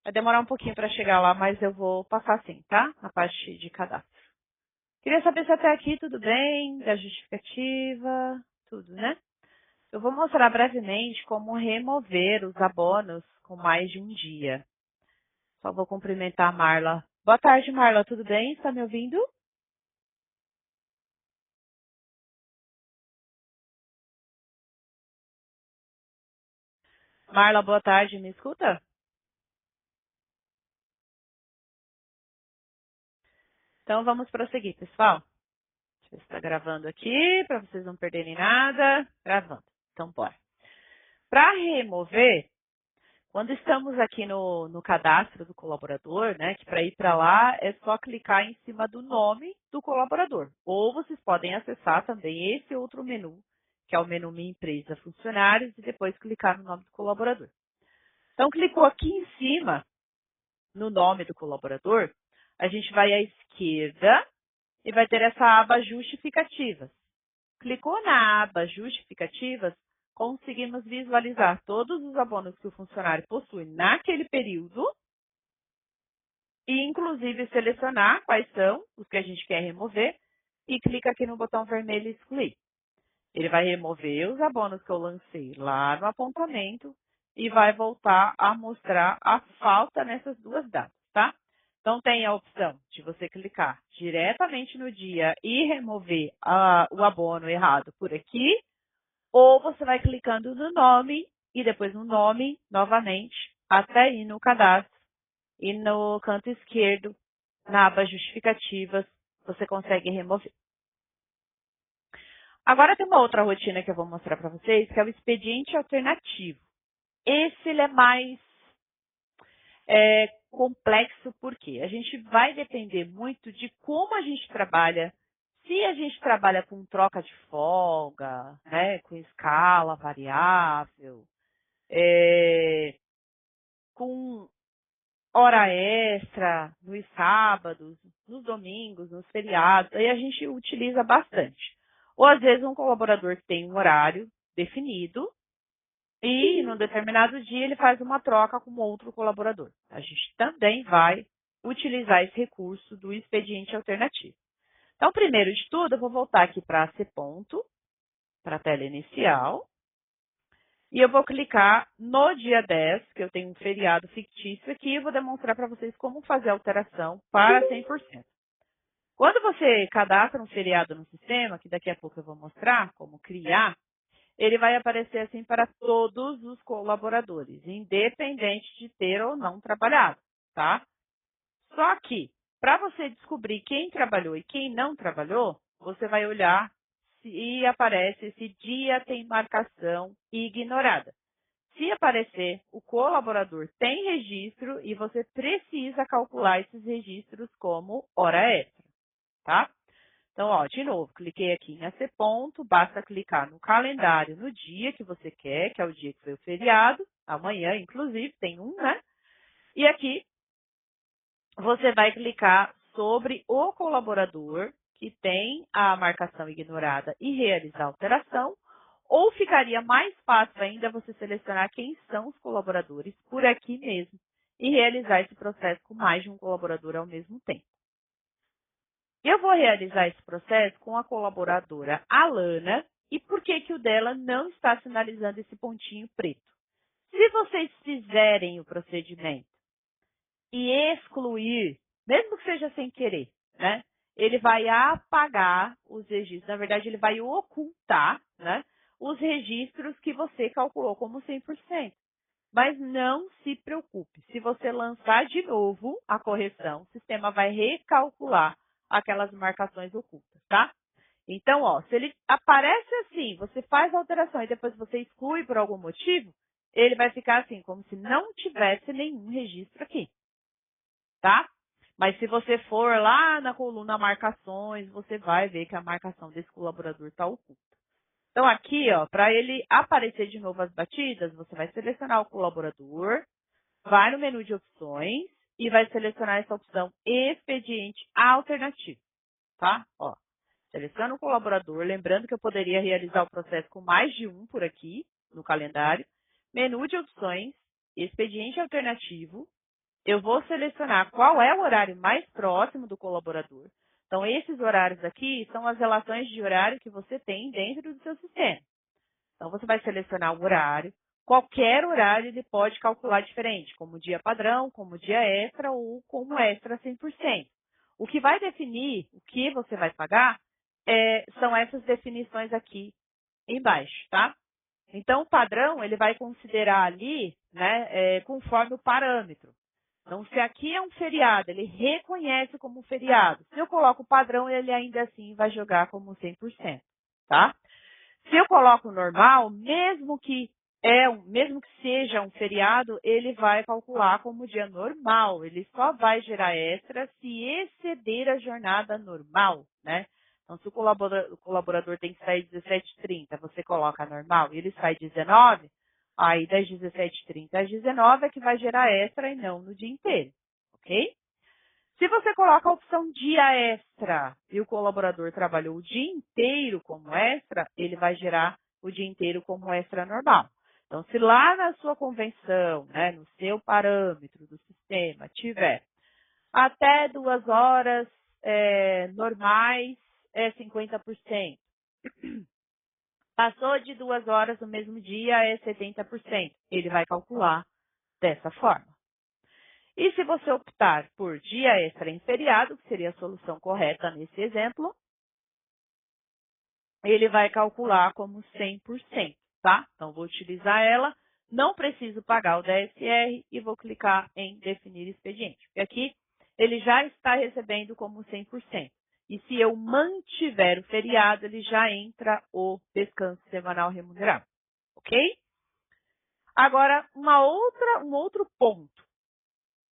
Vai demorar um pouquinho para chegar lá, mas eu vou passar sim, tá? A parte de cadastro. Queria saber se até aqui tudo bem, da justificativa, tudo, né? Eu vou mostrar brevemente como remover os abonos com mais de um dia. Só vou cumprimentar a Marla. Boa tarde, Marla, tudo bem? Está me ouvindo? Marla, boa tarde, me escuta? Então vamos prosseguir, pessoal. Deixa eu ver se está gravando aqui, para vocês não perderem nada. Gravando. Então, bora. Para remover, quando estamos aqui no cadastro do colaborador, né, que para ir para lá é só clicar em cima do nome do colaborador. Ou vocês podem acessar também esse outro menu, que é o menu Minha Empresa Funcionários, e depois clicar no nome do colaborador. Então, clicou aqui em cima, no nome do colaborador, a gente vai à esquerda e vai ter essa aba Justificativas. Clicou na aba Justificativas, conseguimos visualizar todos os abonos que o funcionário possui naquele período e, inclusive, selecionar quais são os que a gente quer remover e clica aqui no botão vermelho Excluir. Ele vai remover os abonos que eu lancei lá no apontamento e vai voltar a mostrar a falta nessas duas datas, tá? Então, tem a opção de você clicar diretamente no dia e remover o abono errado por aqui, ou você vai clicando no nome e depois no nome novamente até ir no cadastro e no canto esquerdo, na aba Justificativas, você consegue remover. Agora tem uma outra rotina que eu vou mostrar para vocês, que é o expediente alternativo. Esse ele é mais complexo porque a gente vai depender muito de como a gente trabalha. Se a gente trabalha com troca de folga, né, com escala variável, com hora extra nos sábados, nos domingos, nos feriados, aí a gente utiliza bastante. Ou às vezes um colaborador que tem um horário definido e num determinado dia ele faz uma troca com outro colaborador. A gente também vai utilizar esse recurso do expediente alternativo. Então, primeiro de tudo, eu vou voltar aqui para C ponto, para a tela inicial, e eu vou clicar no dia 10, que eu tenho um feriado fictício aqui, e vou demonstrar para vocês como fazer a alteração para 100%. Quando você cadastra um feriado no sistema, que daqui a pouco eu vou mostrar como criar, ele vai aparecer assim para todos os colaboradores, independente de ter ou não trabalhado, tá? Só que, para você descobrir quem trabalhou e quem não trabalhou, você vai olhar se aparece esse dia tem marcação ignorada. Se aparecer, o colaborador tem registro e você precisa calcular esses registros como hora extra, tá? Então, ó, de novo, cliquei aqui em AC ponto, basta clicar no calendário no dia que você quer, que é o dia que foi o feriado, amanhã, inclusive, tem um, né? E aqui, você vai clicar sobre o colaborador que tem a marcação ignorada e realizar a alteração, ou ficaria mais fácil ainda você selecionar quem são os colaboradores por aqui mesmo e realizar esse processo com mais de um colaborador ao mesmo tempo. Eu vou realizar esse processo com a colaboradora Alana. E por que que o dela não está sinalizando esse pontinho preto? Se vocês fizerem o procedimento e excluir, mesmo que seja sem querer, né? Ele vai apagar os registros. Na verdade, ele vai ocultar, né, os registros que você calculou como 100%. Mas não se preocupe, se você lançar de novo a correção, o sistema vai recalcular aquelas marcações ocultas, tá? Então, ó, se ele aparece assim, você faz a alteração e depois você exclui por algum motivo, ele vai ficar assim, como se não tivesse nenhum registro aqui, tá? Mas se você for lá na coluna marcações, você vai ver que a marcação desse colaborador está oculta. Então, aqui, ó, para ele aparecer de novo as batidas, você vai selecionar o colaborador, vai no menu de opções e vai selecionar essa opção expediente alternativo, tá? Ó, seleciona o colaborador, lembrando que eu poderia realizar o processo com mais de um por aqui, no calendário. Menu de opções, expediente alternativo. Eu vou selecionar qual é o horário mais próximo do colaborador. Então, esses horários aqui são as relações de horário que você tem dentro do seu sistema. Então, você vai selecionar o horário. Qualquer horário ele pode calcular diferente, como dia padrão, como dia extra ou como extra 100%. O que vai definir o que você vai pagar são essas definições aqui embaixo, tá? Então, o padrão, ele vai considerar ali, né, conforme o parâmetro. Então, se aqui é um feriado, ele reconhece como feriado. Se eu coloco o padrão, ele ainda assim vai jogar como 100%, tá? Se eu coloco o normal, mesmo que seja um feriado, ele vai calcular como dia normal. Ele só vai gerar extra se exceder a jornada normal, né? Então, se o colaborador tem que sair 17h30, você coloca normal e ele sai 19h, aí das 17h30 às 19h é que vai gerar extra e não no dia inteiro, ok? Se você coloca a opção dia extra e o colaborador trabalhou o dia inteiro como extra, ele vai gerar o dia inteiro como extra normal. Então, se lá na sua convenção, né, no seu parâmetro do sistema, tiver até 2 horas normais, é 50%. Passou de 2 horas no mesmo dia, é 70%. Ele vai calcular dessa forma. E se você optar por dia extra em feriado, que seria a solução correta nesse exemplo, ele vai calcular como 100%, tá? Então, vou utilizar ela, não preciso pagar o DSR e vou clicar em definir expediente. Porque aqui ele já está recebendo como 100%. E se eu mantiver o feriado, ele já entra o descanso semanal remunerado, ok? Agora, um outro ponto.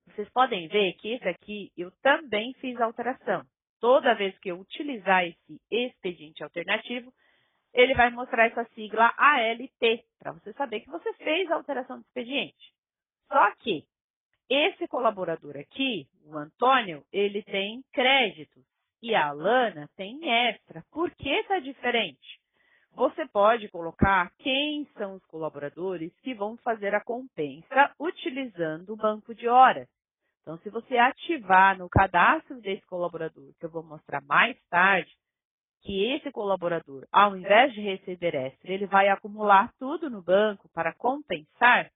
Vocês podem ver que esse aqui eu também fiz alteração. Toda vez que eu utilizar esse expediente alternativo, ele vai mostrar essa sigla ALT, para você saber que você fez a alteração do expediente. Só que esse colaborador aqui, o Antônio, ele tem créditos e a Alana tem extra. Por que está diferente? Você pode colocar quem são os colaboradores que vão fazer a compensa utilizando o banco de horas. Então, se você ativar no cadastro desse colaborador, que eu vou mostrar mais tarde, que esse colaborador, ao invés de receber extra, ele vai acumular tudo no banco para compensar,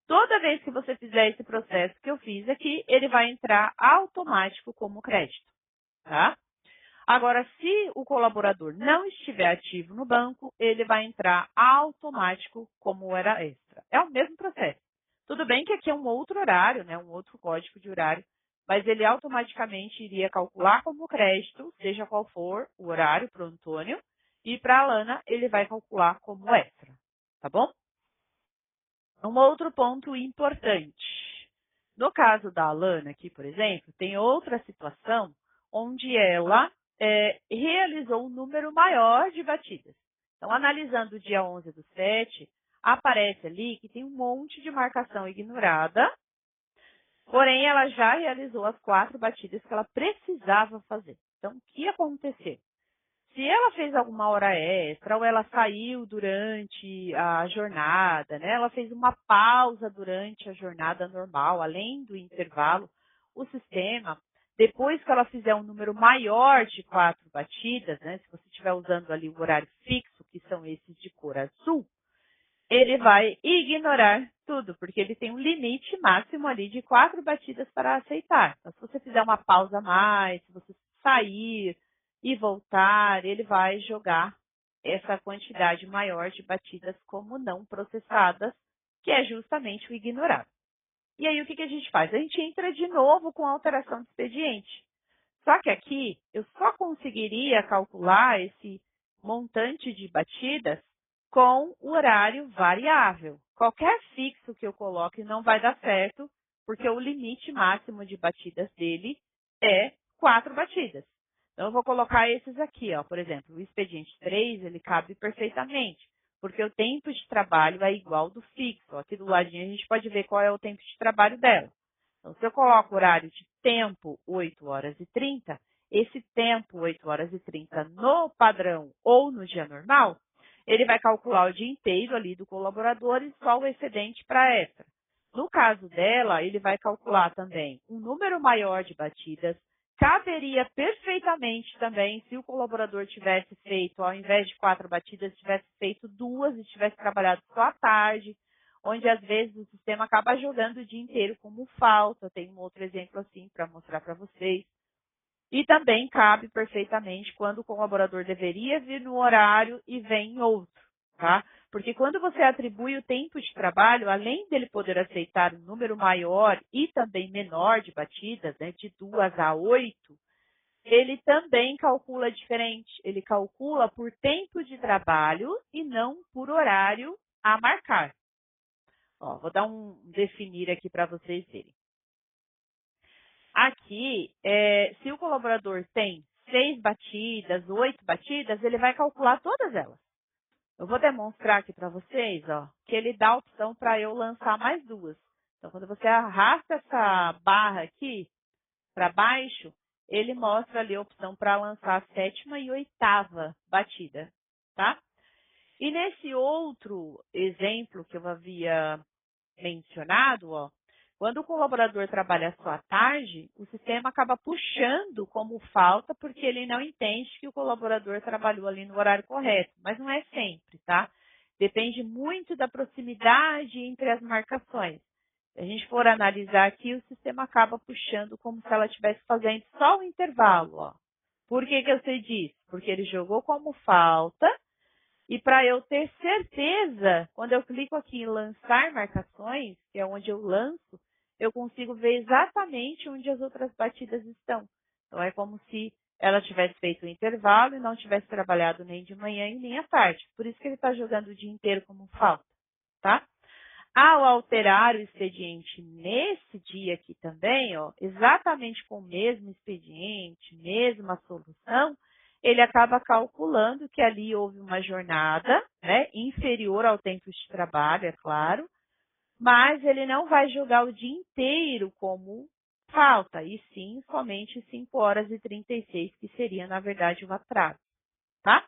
toda vez que você fizer esse processo que eu fiz aqui, ele vai entrar automático como crédito, tá? Agora, se o colaborador não estiver ativo no banco, ele vai entrar automático como hora extra. É o mesmo processo. Tudo bem que aqui é um outro horário, né, um outro código de horário, mas ele automaticamente iria calcular como crédito, seja qual for o horário para o Antônio, e para a Alana ele vai calcular como extra, tá bom? Um outro ponto importante. No caso da Alana aqui, por exemplo, tem outra situação onde ela realizou um número maior de batidas. Então, analisando o dia 11/7, aparece ali que tem um monte de marcação ignorada, porém, ela já realizou as 4 batidas que ela precisava fazer. Então, o que aconteceu? Se ela fez alguma hora extra ou ela saiu durante a jornada, né? Ela fez uma pausa durante a jornada normal, além do intervalo, o sistema, depois que ela fizer um número maior de 4 batidas, né? Se você estiver usando ali o horário fixo, que são esses de cor azul, ele vai ignorar tudo, porque ele tem um limite máximo ali de 4 batidas para aceitar. Então, se você fizer uma pausa a mais, se você sair e voltar, ele vai jogar essa quantidade maior de batidas como não processadas que é justamente o ignorado. E aí, o que a gente faz? A gente entra de novo com a alteração de expediente. Só que aqui, eu só conseguiria calcular esse montante de batidas com o horário variável. Qualquer fixo que eu coloque não vai dar certo, porque o limite máximo de batidas dele é 4 batidas. Então, eu vou colocar esses aqui, ó. Por exemplo, o expediente 3, ele cabe perfeitamente, porque o tempo de trabalho é igual do fixo. Aqui do ladinho a gente pode ver qual é o tempo de trabalho dela. Então, se eu coloco o horário de tempo 8 horas e 30, esse tempo 8 horas e 30 no padrão ou no dia normal, ele vai calcular o dia inteiro ali do colaborador e só o excedente para extra. No caso dela, ele vai calcular também um número maior de batidas. Caberia perfeitamente também se o colaborador tivesse feito, ao invés de 4 batidas, tivesse feito 2 e tivesse trabalhado só à tarde, onde às vezes o sistema acaba jogando o dia inteiro como falta. Tem um outro exemplo assim para mostrar para vocês. E também cabe perfeitamente quando o colaborador deveria vir no horário e vem em outro, tá? Porque quando você atribui o tempo de trabalho, além dele poder aceitar um número maior e também menor de batidas, né, de 2 a 8, ele também calcula diferente. Ele calcula por tempo de trabalho e não por horário a marcar. Ó, vou dar um definir aqui para vocês verem. Aqui, se o colaborador tem 6 batidas, 8 batidas, ele vai calcular todas elas. Eu vou demonstrar aqui para vocês, ó, que ele dá a opção para eu lançar mais 2. Então, quando você arrasta essa barra aqui para baixo, ele mostra ali a opção para lançar a 7ª e 8ª batida, tá? E nesse outro exemplo que eu havia mencionado, ó, quando o colaborador trabalha só à tarde, o sistema acaba puxando como falta porque ele não entende que o colaborador trabalhou ali no horário correto. Mas não é sempre, tá? Depende muito da proximidade entre as marcações. Se a gente for analisar aqui, o sistema acaba puxando como se ela estivesse fazendo só o intervalo, ó. Por que eu sei disso? Porque ele jogou como falta. E para eu ter certeza, quando eu clico aqui em lançar marcações, que é onde eu lanço, eu consigo ver exatamente onde as outras batidas estão. Então, é como se ela tivesse feito o intervalo e não tivesse trabalhado nem de manhã e nem à tarde. Por isso que ele está jogando o dia inteiro como falta, tá? Ao alterar o expediente nesse dia aqui também, ó, exatamente com o mesmo expediente, mesma solução, ele acaba calculando que ali houve uma jornada, né, inferior ao tempo de trabalho, é claro, mas ele não vai jogar o dia inteiro como falta, e sim somente 5 horas e 36, que seria, na verdade, o atraso, tá?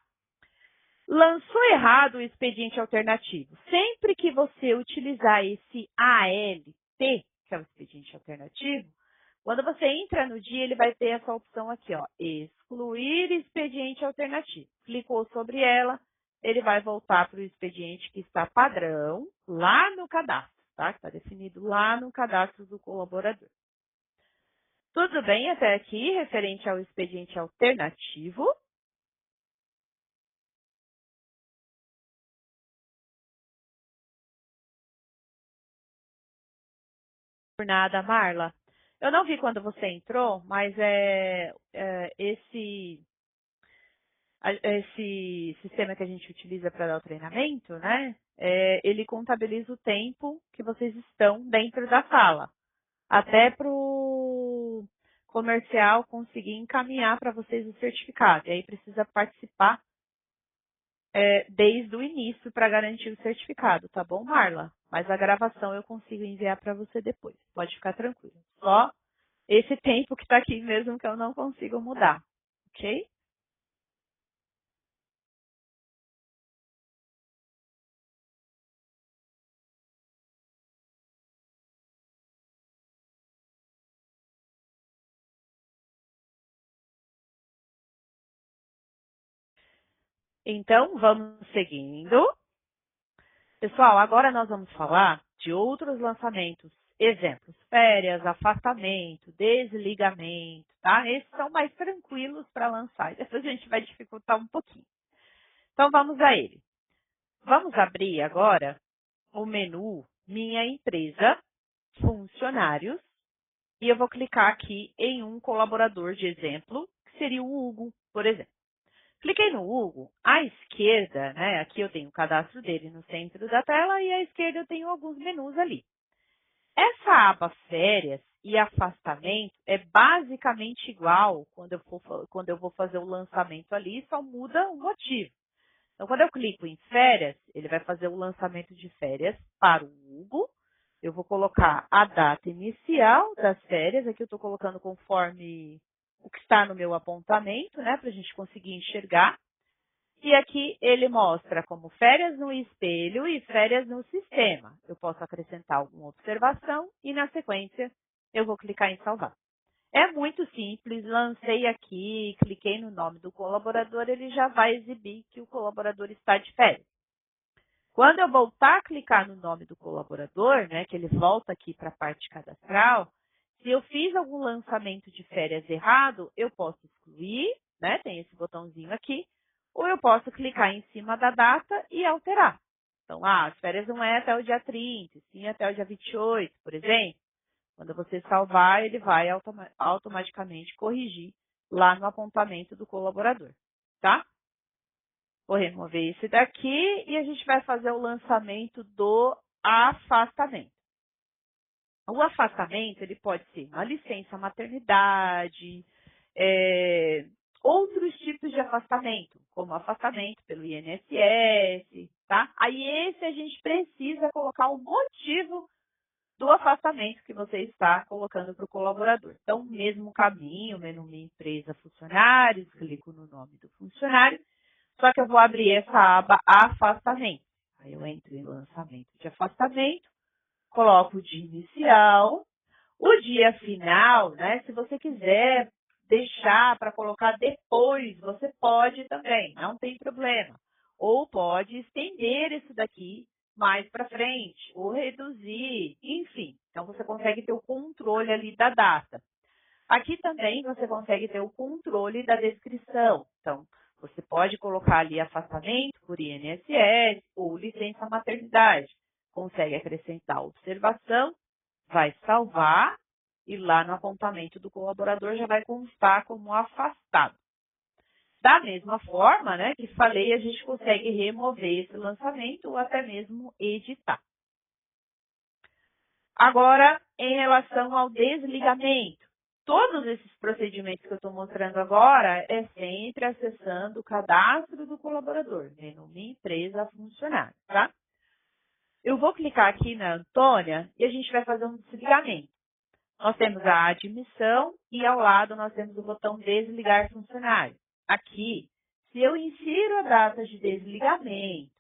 Lançou errado o expediente alternativo. Sempre que você utilizar esse ALT, que é o expediente alternativo, quando você entra no dia, ele vai ter essa opção aqui, ó, excluir expediente alternativo. Clicou sobre ela, ele vai voltar para o expediente que está padrão lá no cadastro, tá? Que está definido lá no cadastro do colaborador. Tudo bem até aqui, referente ao expediente alternativo? Por nada, Marla. Eu não vi quando você entrou, mas esse sistema que a gente utiliza para dar o treinamento, né? Ele contabiliza o tempo que vocês estão dentro da sala. Até para o comercial conseguir encaminhar para vocês o certificado. E aí precisa participar desde o início para garantir o certificado, tá bom, Marla? Mas a gravação eu consigo enviar para você depois. Pode ficar tranquilo. Só esse tempo que está aqui mesmo que eu não consigo mudar, ok? Então, vamos seguindo. Pessoal, agora nós vamos falar de outros lançamentos. Exemplos, férias, afastamento, desligamento, tá? Esses são mais tranquilos para lançar. E depois a gente vai dificultar um pouquinho. Então, vamos a ele. Vamos abrir agora o menu minha empresa, funcionários, e eu vou clicar aqui em um colaborador de exemplo, que seria o Hugo, por exemplo. Cliquei no Hugo, à esquerda, né, aqui eu tenho o cadastro dele no centro da tela e à esquerda eu tenho alguns menus ali. Essa aba férias e afastamento é basicamente igual quando eu vou fazer o lançamento ali, só muda o motivo. Então, quando eu clico em férias, ele vai fazer o lançamento de férias para o Hugo. Eu vou colocar a data inicial das férias, aqui eu estou colocando conforme o que está no meu apontamento, né, para a gente conseguir enxergar. E aqui ele mostra como férias no espelho e férias no sistema. Eu posso acrescentar alguma observação e, na sequência, eu vou clicar em salvar. É muito simples, lancei aqui, cliquei no nome do colaborador, ele já vai exibir que o colaborador está de férias. Quando eu voltar a clicar no nome do colaborador, né, que ele volta aqui para a parte cadastral, se eu fiz algum lançamento de férias errado, eu posso excluir, né, tem esse botãozinho aqui, ou eu posso clicar em cima da data e alterar. Então, as férias não é até o dia 30, sim até o dia 28, por exemplo. Quando você salvar, ele vai automaticamente corrigir lá no apontamento do colaborador, tá? Vou remover esse daqui e a gente vai fazer o lançamento do afastamento. O afastamento, ele pode ser uma licença maternidade, outros tipos de afastamento, como afastamento pelo INSS, tá? Aí esse a gente precisa colocar o motivo do afastamento que você está colocando para o colaborador. Então, mesmo caminho, menu Minha Empresa Funcionários, clico no nome do funcionário, só que eu vou abrir essa aba afastamento. Aí eu entro em lançamento de afastamento, coloco o dia inicial, o dia final, né? Se você quiser deixar para colocar depois, você pode também, não tem problema. Ou pode estender isso daqui mais para frente, ou reduzir, enfim. Então, você consegue ter o controle ali da data. Aqui também você consegue ter o controle da descrição. Então, você pode colocar ali afastamento por INSS ou licença maternidade. Consegue acrescentar observação, vai salvar e lá no apontamento do colaborador já vai constar como afastado. Da mesma forma, né, que falei, a gente consegue remover esse lançamento ou até mesmo editar. Agora, em relação ao desligamento, todos esses procedimentos que eu estou mostrando agora é sempre acessando o cadastro do colaborador, menu Minha Empresa Funcionário, tá? Eu vou clicar aqui na Antônia e a gente vai fazer um desligamento. Nós temos a admissão e ao lado nós temos o botão desligar funcionário. Aqui, se eu insiro a data de desligamento,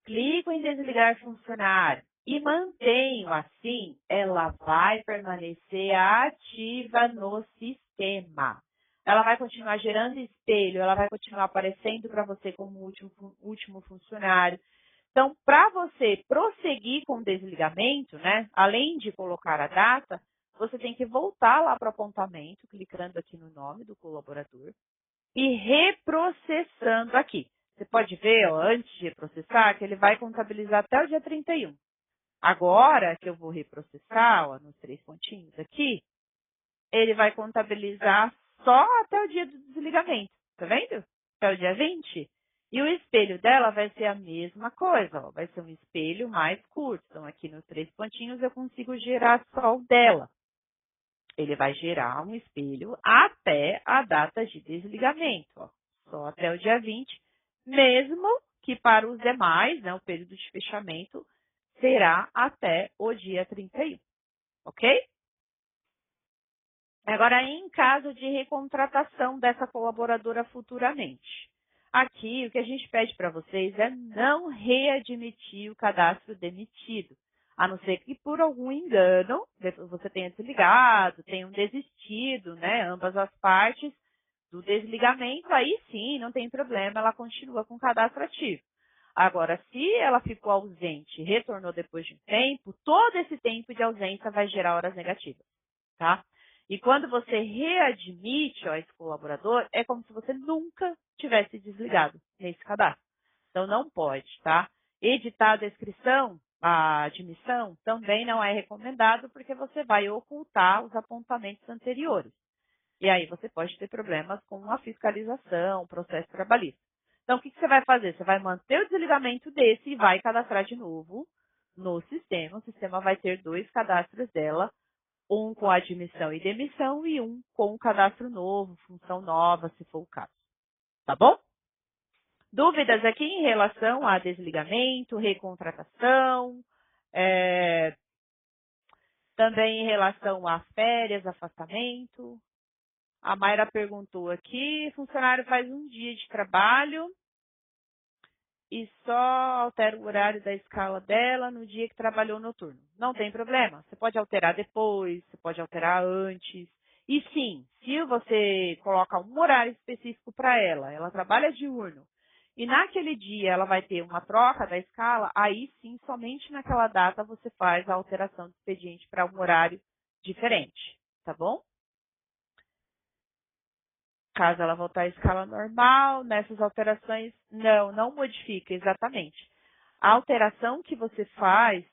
clico em desligar funcionário e mantenho assim, ela vai permanecer ativa no sistema. Ela vai continuar gerando espelho, ela vai continuar aparecendo para você como último funcionário. Então, para você prosseguir com o desligamento, né, além de colocar a data, você tem que voltar lá para o apontamento, clicando aqui no nome do colaborador e reprocessando aqui. Você pode ver, ó, antes de reprocessar, que ele vai contabilizar até o dia 31. Agora que eu vou reprocessar, ó, nos 3 pontinhos aqui, ele vai contabilizar só até o dia do desligamento. Tá vendo? Até o dia 20. E o espelho dela vai ser a mesma coisa, ó, vai ser um espelho mais curto. Então, aqui nos 3 pontinhos eu consigo gerar só o dela. Ele vai gerar um espelho até a data de desligamento, ó, só até o dia 20, mesmo que para os demais, né, o período de fechamento será até o dia 31, ok? Agora, em caso de recontratação dessa colaboradora futuramente, aqui o que a gente pede para vocês é não readmitir o cadastro demitido, a não ser que por algum engano você tenha desligado, tenha desistido, né, ambas as partes do desligamento, aí sim, não tem problema, ela continua com o cadastro ativo. Agora, se ela ficou ausente e retornou depois de um tempo, todo esse tempo de ausência vai gerar horas negativas, tá? E quando você readmite, ó, esse colaborador, é como se você nunca tivesse desligado nesse cadastro. Então, não pode, tá? Editar a descrição, a admissão, também não é recomendado porque você vai ocultar os apontamentos anteriores. E aí você pode ter problemas com a fiscalização, o processo trabalhista. Então, o que você vai fazer? Você vai manter o desligamento desse e vai cadastrar de novo no sistema. O sistema vai ter 2 cadastros dela, um com admissão e demissão e um com cadastro novo, função nova, se for o caso. Tá bom? Dúvidas aqui em relação a desligamento, recontratação, também em relação a férias, afastamento. A Mayra perguntou aqui, funcionário faz um dia de trabalho e só altera o horário da escala dela no dia que trabalhou noturno. Não tem problema, você pode alterar depois, você pode alterar antes. E sim, se você coloca um horário específico para ela, ela trabalha diurno, e naquele dia ela vai ter uma troca da escala, aí sim, somente naquela data você faz a alteração do expediente para um horário diferente, tá bom? Caso ela voltar à escala normal, nessas alterações, não modifica exatamente. A alteração que você faz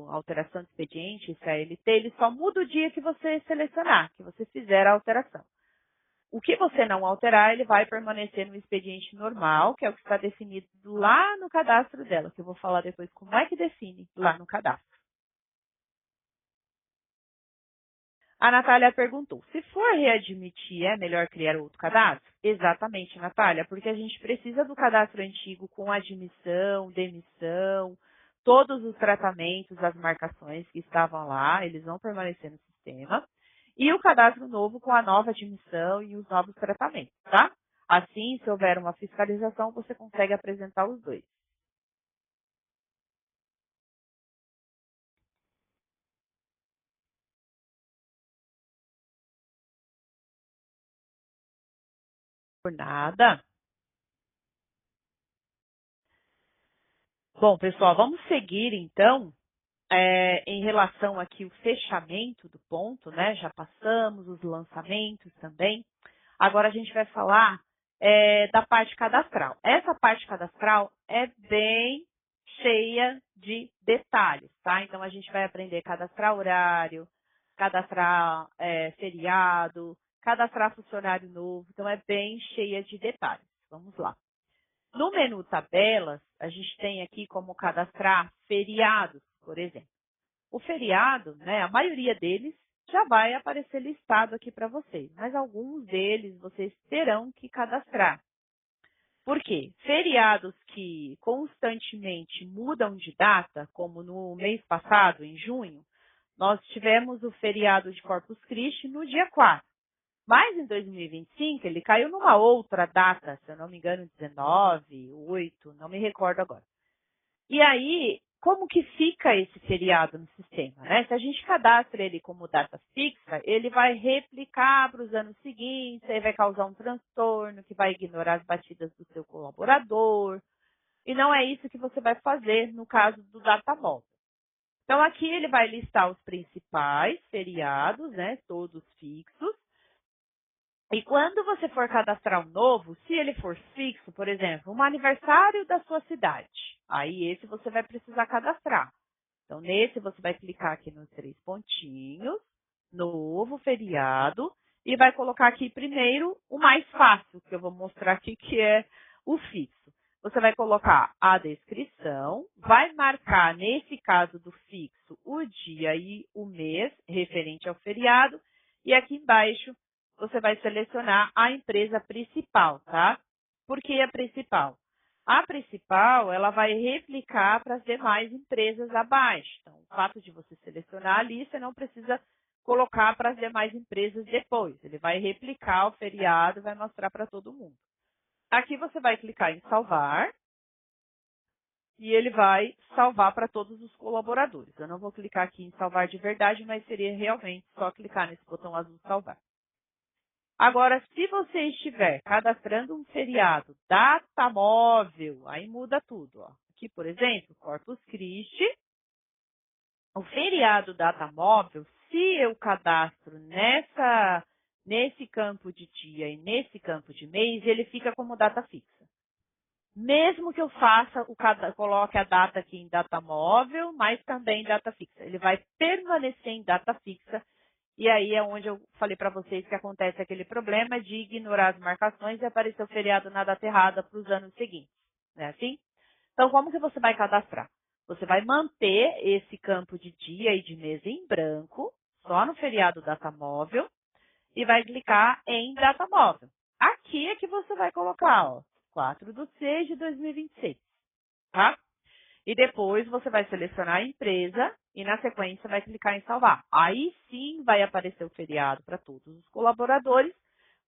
alteração de expediente, CLT, ele só muda o dia que você selecionar, que você fizer a alteração. O que você não alterar, ele vai permanecer no expediente normal, que é o que está definido lá no cadastro dela, que eu vou falar depois como é que define lá no cadastro. A Natália perguntou, se for readmitir, é melhor criar outro cadastro? Exatamente, Natália, porque a gente precisa do cadastro antigo com admissão, demissão, todos os tratamentos, as marcações que estavam lá, eles vão permanecer no sistema. E o cadastro novo com a nova admissão e os novos tratamentos, tá? Assim, se houver uma fiscalização, você consegue apresentar os dois. Por nada. Bom, pessoal, vamos seguir então em relação aqui ao fechamento do ponto, né? Já passamos os lançamentos também. Agora a gente vai falar da parte cadastral. Essa parte cadastral é bem cheia de detalhes, tá? Então a gente vai aprender a cadastrar horário, cadastrar feriado, cadastrar funcionário novo. Então é bem cheia de detalhes. Vamos lá. No menu tabelas, a gente tem aqui como cadastrar feriados, por exemplo. O feriado, né, a maioria deles já vai aparecer listado aqui para vocês, mas alguns deles vocês terão que cadastrar. Por quê? Feriados que constantemente mudam de data, como no mês passado, em junho, nós tivemos o feriado de Corpus Christi no dia 4. Mas em 2025 ele caiu numa outra data, se eu não me engano, 19, 8, não me recordo agora. E aí, como que fica esse feriado no sistema, né? Se a gente cadastra ele como data fixa, ele vai replicar para os anos seguintes, aí vai causar um transtorno que vai ignorar as batidas do seu colaborador. E não é isso que você vai fazer no caso do data móvel. Então aqui ele vai listar os principais feriados, né? Todos fixos. E quando você for cadastrar um novo, se ele for fixo, por exemplo, um aniversário da sua cidade, aí esse você vai precisar cadastrar. Então, nesse você vai clicar aqui nos 3 pontinhos, novo feriado, e vai colocar aqui primeiro o mais fácil, que eu vou mostrar aqui, que é o fixo. Você vai colocar a descrição, vai marcar, nesse caso do fixo, o dia e o mês referente ao feriado, e aqui embaixo você vai selecionar a empresa principal, tá? Por que a principal? A principal, ela vai replicar para as demais empresas abaixo. Então, o fato de você selecionar ali, você não precisa colocar para as demais empresas depois. Ele vai replicar o feriado e vai mostrar para todo mundo. Aqui você vai clicar em salvar e ele vai salvar para todos os colaboradores. Eu não vou clicar aqui em salvar de verdade, mas seria realmente só clicar nesse botão azul salvar. Agora, se você estiver cadastrando um feriado data móvel, aí muda tudo. Ó. Aqui, por exemplo, Corpus Christi, o feriado data móvel, se eu cadastro nesse campo de dia e nesse campo de mês, ele fica como data fixa. mesmo que eu coloque a data aqui em data móvel, mas também em data fixa. Ele vai permanecer em data fixa. E aí é onde eu falei para vocês que acontece aquele problema de ignorar as marcações e aparecer o feriado na data errada para os anos seguintes. Não é assim? Então, como que você vai cadastrar? Você vai manter esse campo de dia e de mês em branco, só no feriado data móvel, e vai clicar em data móvel. Aqui é que você vai colocar, ó, 4/6/2026, tá? E depois você vai selecionar a empresa e na sequência vai clicar em salvar. Aí sim vai aparecer o feriado para todos os colaboradores,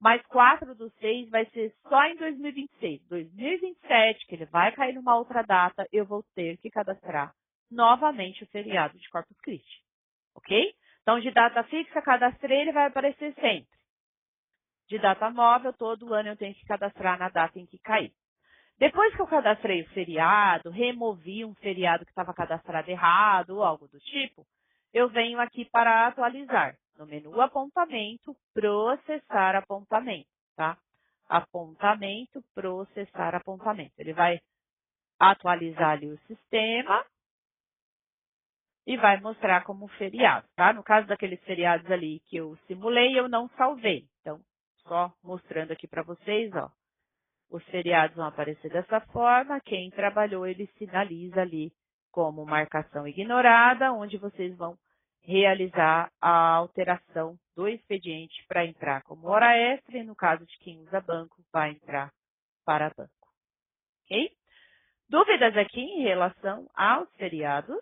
mas 4/6 vai ser só em 2026. 2027, que ele vai cair numa outra data, eu vou ter que cadastrar novamente o feriado de Corpus Christi, ok? Então, de data fixa, cadastrei, ele vai aparecer sempre. De data móvel, todo ano eu tenho que cadastrar na data em que cair. Depois que eu cadastrei o feriado, removi um feriado que estava cadastrado errado ou algo do tipo, eu venho aqui para atualizar. No menu apontamento, processar apontamento, tá? Apontamento, processar apontamento. Ele vai atualizar ali o sistema e vai mostrar como feriado, tá? No caso daqueles feriados ali que eu simulei, eu não salvei. Então, só mostrando aqui para vocês, ó. Os feriados vão aparecer dessa forma. Quem trabalhou, ele sinaliza ali como marcação ignorada, onde vocês vão realizar a alteração do expediente para entrar como hora extra e, no caso de quem usa banco, vai entrar para banco. Ok? Dúvidas aqui em relação aos feriados?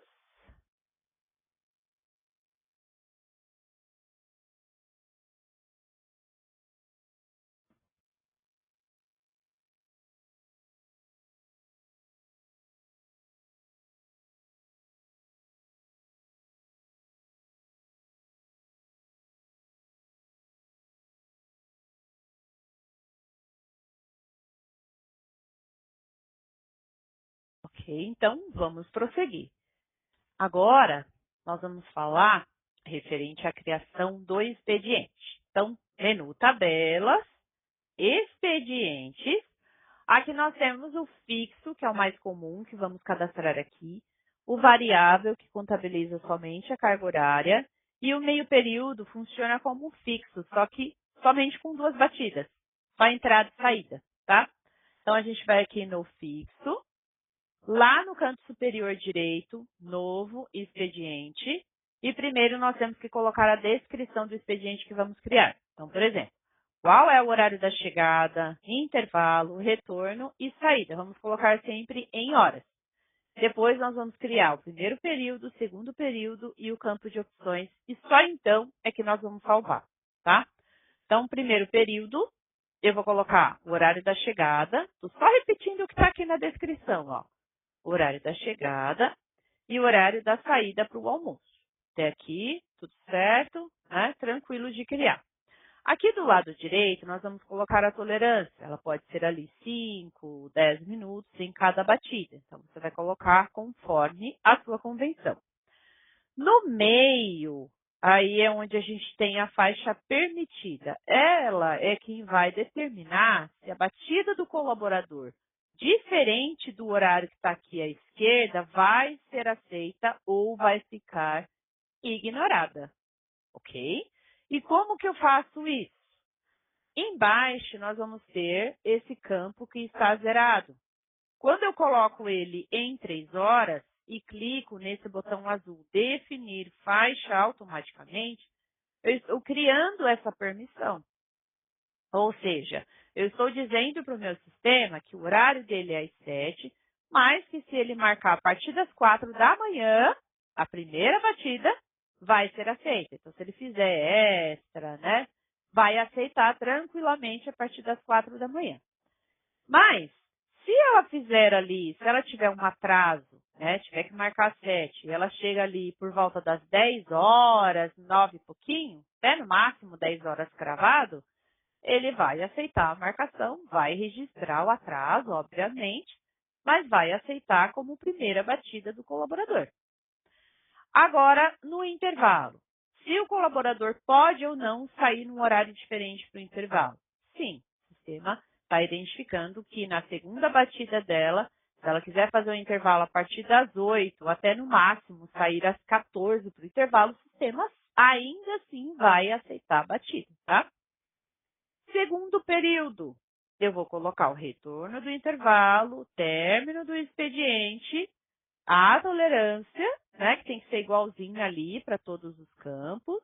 Ok, então vamos prosseguir. Agora, nós vamos falar referente à criação do expediente. Então, menu tabelas, expedientes. Aqui nós temos o fixo, que é o mais comum, que vamos cadastrar aqui. O variável, que contabiliza somente a carga horária. E o meio período funciona como um fixo, só que somente com 2 batidas. Só entrada e saída, tá? Então, a gente vai aqui no fixo. Lá no canto superior direito, novo expediente. E primeiro nós temos que colocar a descrição do expediente que vamos criar. Então, por exemplo, qual é o horário da chegada, intervalo, retorno e saída. Vamos colocar sempre em horas. Depois nós vamos criar o primeiro período, o segundo período e o campo de opções. E só então é que nós vamos salvar, tá? Então, primeiro período, eu vou colocar o horário da chegada. Estou só repetindo o que está aqui na descrição, ó. Horário da chegada e o horário da saída para o almoço. Até aqui, tudo certo, né? Tranquilo de criar. Aqui do lado direito, nós vamos colocar a tolerância. Ela pode ser ali 5, 10 minutos em cada batida. Então, você vai colocar conforme a sua convenção. No meio, aí é onde a gente tem a faixa permitida. Ela é quem vai determinar se a batida do colaborador, diferente do horário que está aqui à esquerda, vai ser aceita ou vai ficar ignorada, ok? E como que eu faço isso? Embaixo, nós vamos ter esse campo que está zerado. Quando eu coloco ele em 3 horas e clico nesse botão azul, definir faixa automaticamente, eu estou criando essa permissão. Ou seja, eu estou dizendo para o meu sistema que o horário dele é às 7, mas que se ele marcar a partir das 4 da manhã, a primeira batida vai ser aceita. Então, se ele fizer extra, né, vai aceitar tranquilamente a partir das 4 da manhã. Mas, se ela fizer ali, se ela tiver um atraso, né, tiver que marcar 7, e ela chega ali por volta das 10 horas, 9 e pouquinho, até no máximo 10 horas cravado, ele vai aceitar a marcação, vai registrar o atraso, obviamente, mas vai aceitar como primeira batida do colaborador. Agora, no intervalo, se o colaborador pode ou não sair num horário diferente para o intervalo? Sim, o sistema está identificando que na segunda batida dela, se ela quiser fazer um intervalo a partir das 8, até no máximo sair às 14 para o intervalo, o sistema ainda assim vai aceitar a batida, tá? Segundo período, eu vou colocar o retorno do intervalo, o término do expediente, a tolerância, né, que tem que ser igualzinha ali para todos os campos,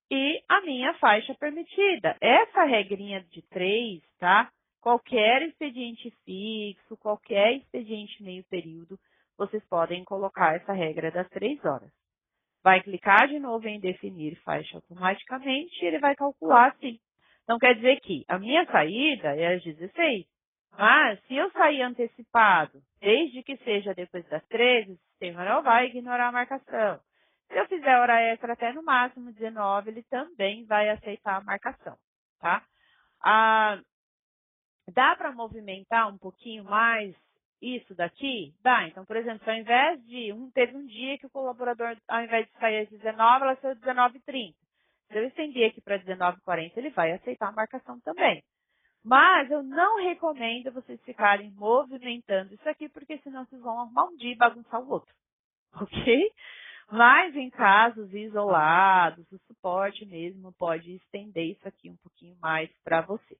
e a minha faixa permitida. Essa regrinha de 3, tá? Qualquer expediente fixo, qualquer expediente meio período, vocês podem colocar essa regra das 3 horas. Vai clicar de novo em definir faixa automaticamente e ele vai calcular assim. Então, quer dizer que a minha saída é às 16. Mas, se eu sair antecipado, desde que seja depois das 13, o sistema não vai ignorar a marcação. Se eu fizer hora extra até no máximo 19, ele também vai aceitar a marcação, tá? Dá para movimentar um pouquinho mais isso daqui? Dá. Então, por exemplo, ao invés de teve um dia que o colaborador, ao invés de sair às 19, ela saiu às 19h30. Se eu estender aqui para 19h40, ele vai aceitar a marcação também. Mas eu não recomendo vocês ficarem movimentando isso aqui, porque senão vocês vão arrumar um dia e bagunçar o outro. Ok? Mas em casos isolados, o suporte mesmo pode estender isso aqui um pouquinho mais para você.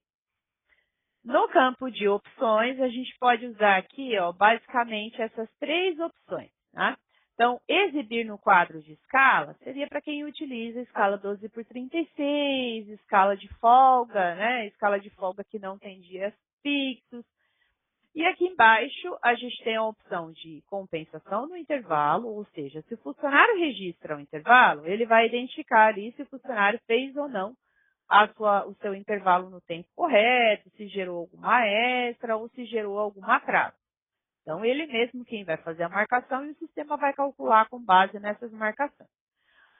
No campo de opções, a gente pode usar aqui, ó, basicamente essas 3 opções, tá? Então, exibir no quadro de escala seria para quem utiliza escala 12/36, escala de folga, né? Escala de folga que não tem dias fixos. E aqui embaixo, a gente tem a opção de compensação no intervalo, ou seja, se o funcionário registra o intervalo, ele vai identificar ali se o funcionário fez ou não o seu intervalo no tempo correto, se gerou alguma extra ou se gerou algum atraso. Então, ele mesmo quem vai fazer a marcação e o sistema vai calcular com base nessas marcações.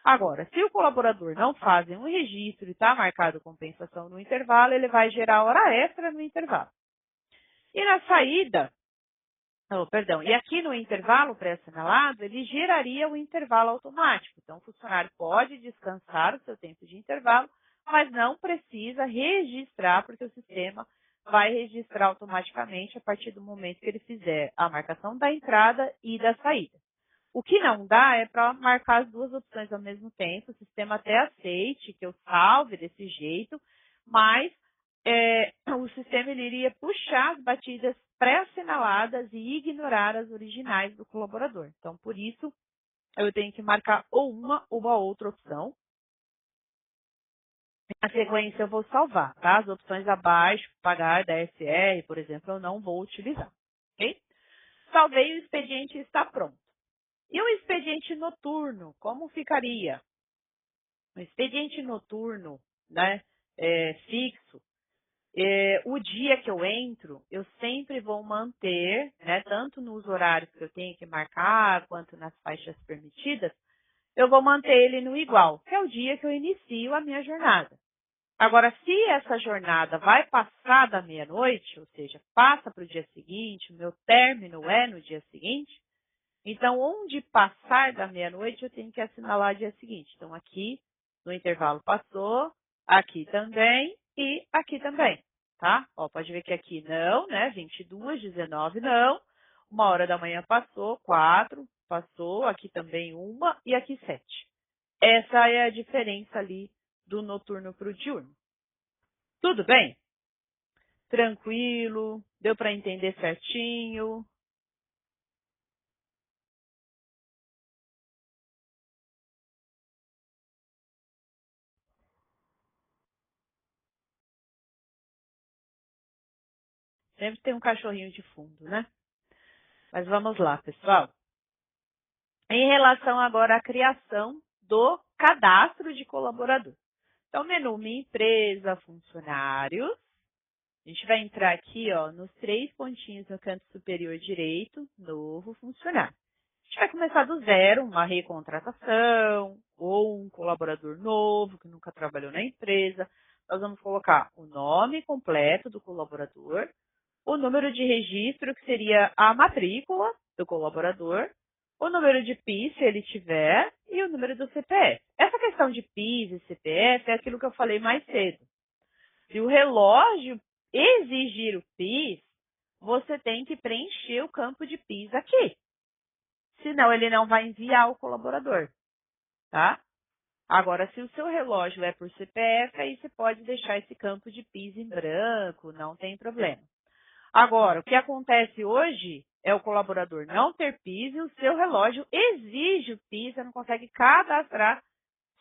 Agora, se o colaborador não faz um registro e está marcado compensação no intervalo, ele vai gerar hora extra no intervalo. E na saída, e aqui no intervalo pré-assinalado, ele geraria o intervalo automático. Então, o funcionário pode descansar o seu tempo de intervalo, mas não precisa registrar, porque o sistema vai registrar automaticamente a partir do momento que ele fizer a marcação da entrada e da saída. O que não dá é para marcar as 2 opções ao mesmo tempo, o sistema até aceite que eu salve desse jeito, mas o sistema ele iria puxar as batidas pré-assinaladas e ignorar as originais do colaborador. Então, por isso, eu tenho que marcar ou uma ou a outra opção. Na sequência, eu vou salvar, tá? As opções abaixo, pagar da SR, por exemplo, eu não vou utilizar, ok? Salvei, o expediente está pronto. E o expediente noturno, como ficaria? O expediente noturno, né, fixo, o dia que eu entro, eu sempre vou manter, né, tanto nos horários que eu tenho que marcar, quanto nas faixas permitidas, eu vou manter ele no igual, que é o dia que eu inicio a minha jornada. Agora, se essa jornada vai passar da meia-noite, ou seja, passa para o dia seguinte, o meu término é no dia seguinte, então, onde passar da meia-noite, eu tenho que assinalar dia seguinte. Então, aqui no intervalo passou, aqui também e aqui também, tá? Ó, pode ver que aqui não, né? 22, 19 não. 1h da manhã passou, 4, passou, aqui também 1 e aqui 7. Essa é a diferença ali do noturno para o diurno. Tudo bem? Tranquilo? Deu para entender certinho? Sempre tem um cachorrinho de fundo, né? Mas vamos lá, pessoal. Em relação agora à criação do cadastro de colaborador. Então, menu Minha Empresa, Funcionários. A gente vai entrar aqui, ó, nos 3 pontinhos no canto superior direito, Novo Funcionário. A gente vai começar do zero, uma recontratação, ou um colaborador novo que nunca trabalhou na empresa. Nós vamos colocar o nome completo do colaborador, o número de registro, que seria a matrícula do colaborador, o número de PIS, se ele tiver, e o número do CPF. Essa questão de PIS e CPF é aquilo que eu falei mais cedo. Se o relógio exigir o PIS, você tem que preencher o campo de PIS aqui. Senão, ele não vai enviar o colaborador, tá? Agora, se o seu relógio é por CPF, aí você pode deixar esse campo de PIS em branco, não tem problema. Agora, o que acontece hoje é o colaborador não ter PIS e o seu relógio exige o PIS, você não consegue cadastrar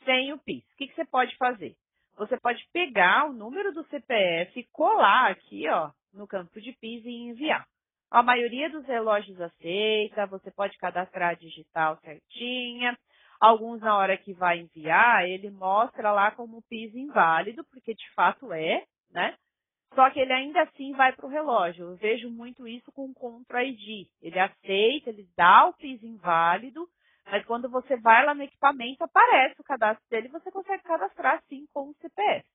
sem o PIS. O que você pode fazer? Você pode pegar o número do CPF e colar aqui, ó, no campo de PIS e enviar. A maioria dos relógios aceita, você pode cadastrar a digital certinha. Alguns, na hora que vai enviar, ele mostra lá como PIS inválido, porque de fato é, né? Só que ele ainda assim vai para o relógio. Eu vejo muito isso com o Contra ID. Ele aceita, ele dá o PIS inválido, mas quando você vai lá no equipamento, aparece o cadastro dele e você consegue cadastrar sim com o CPF,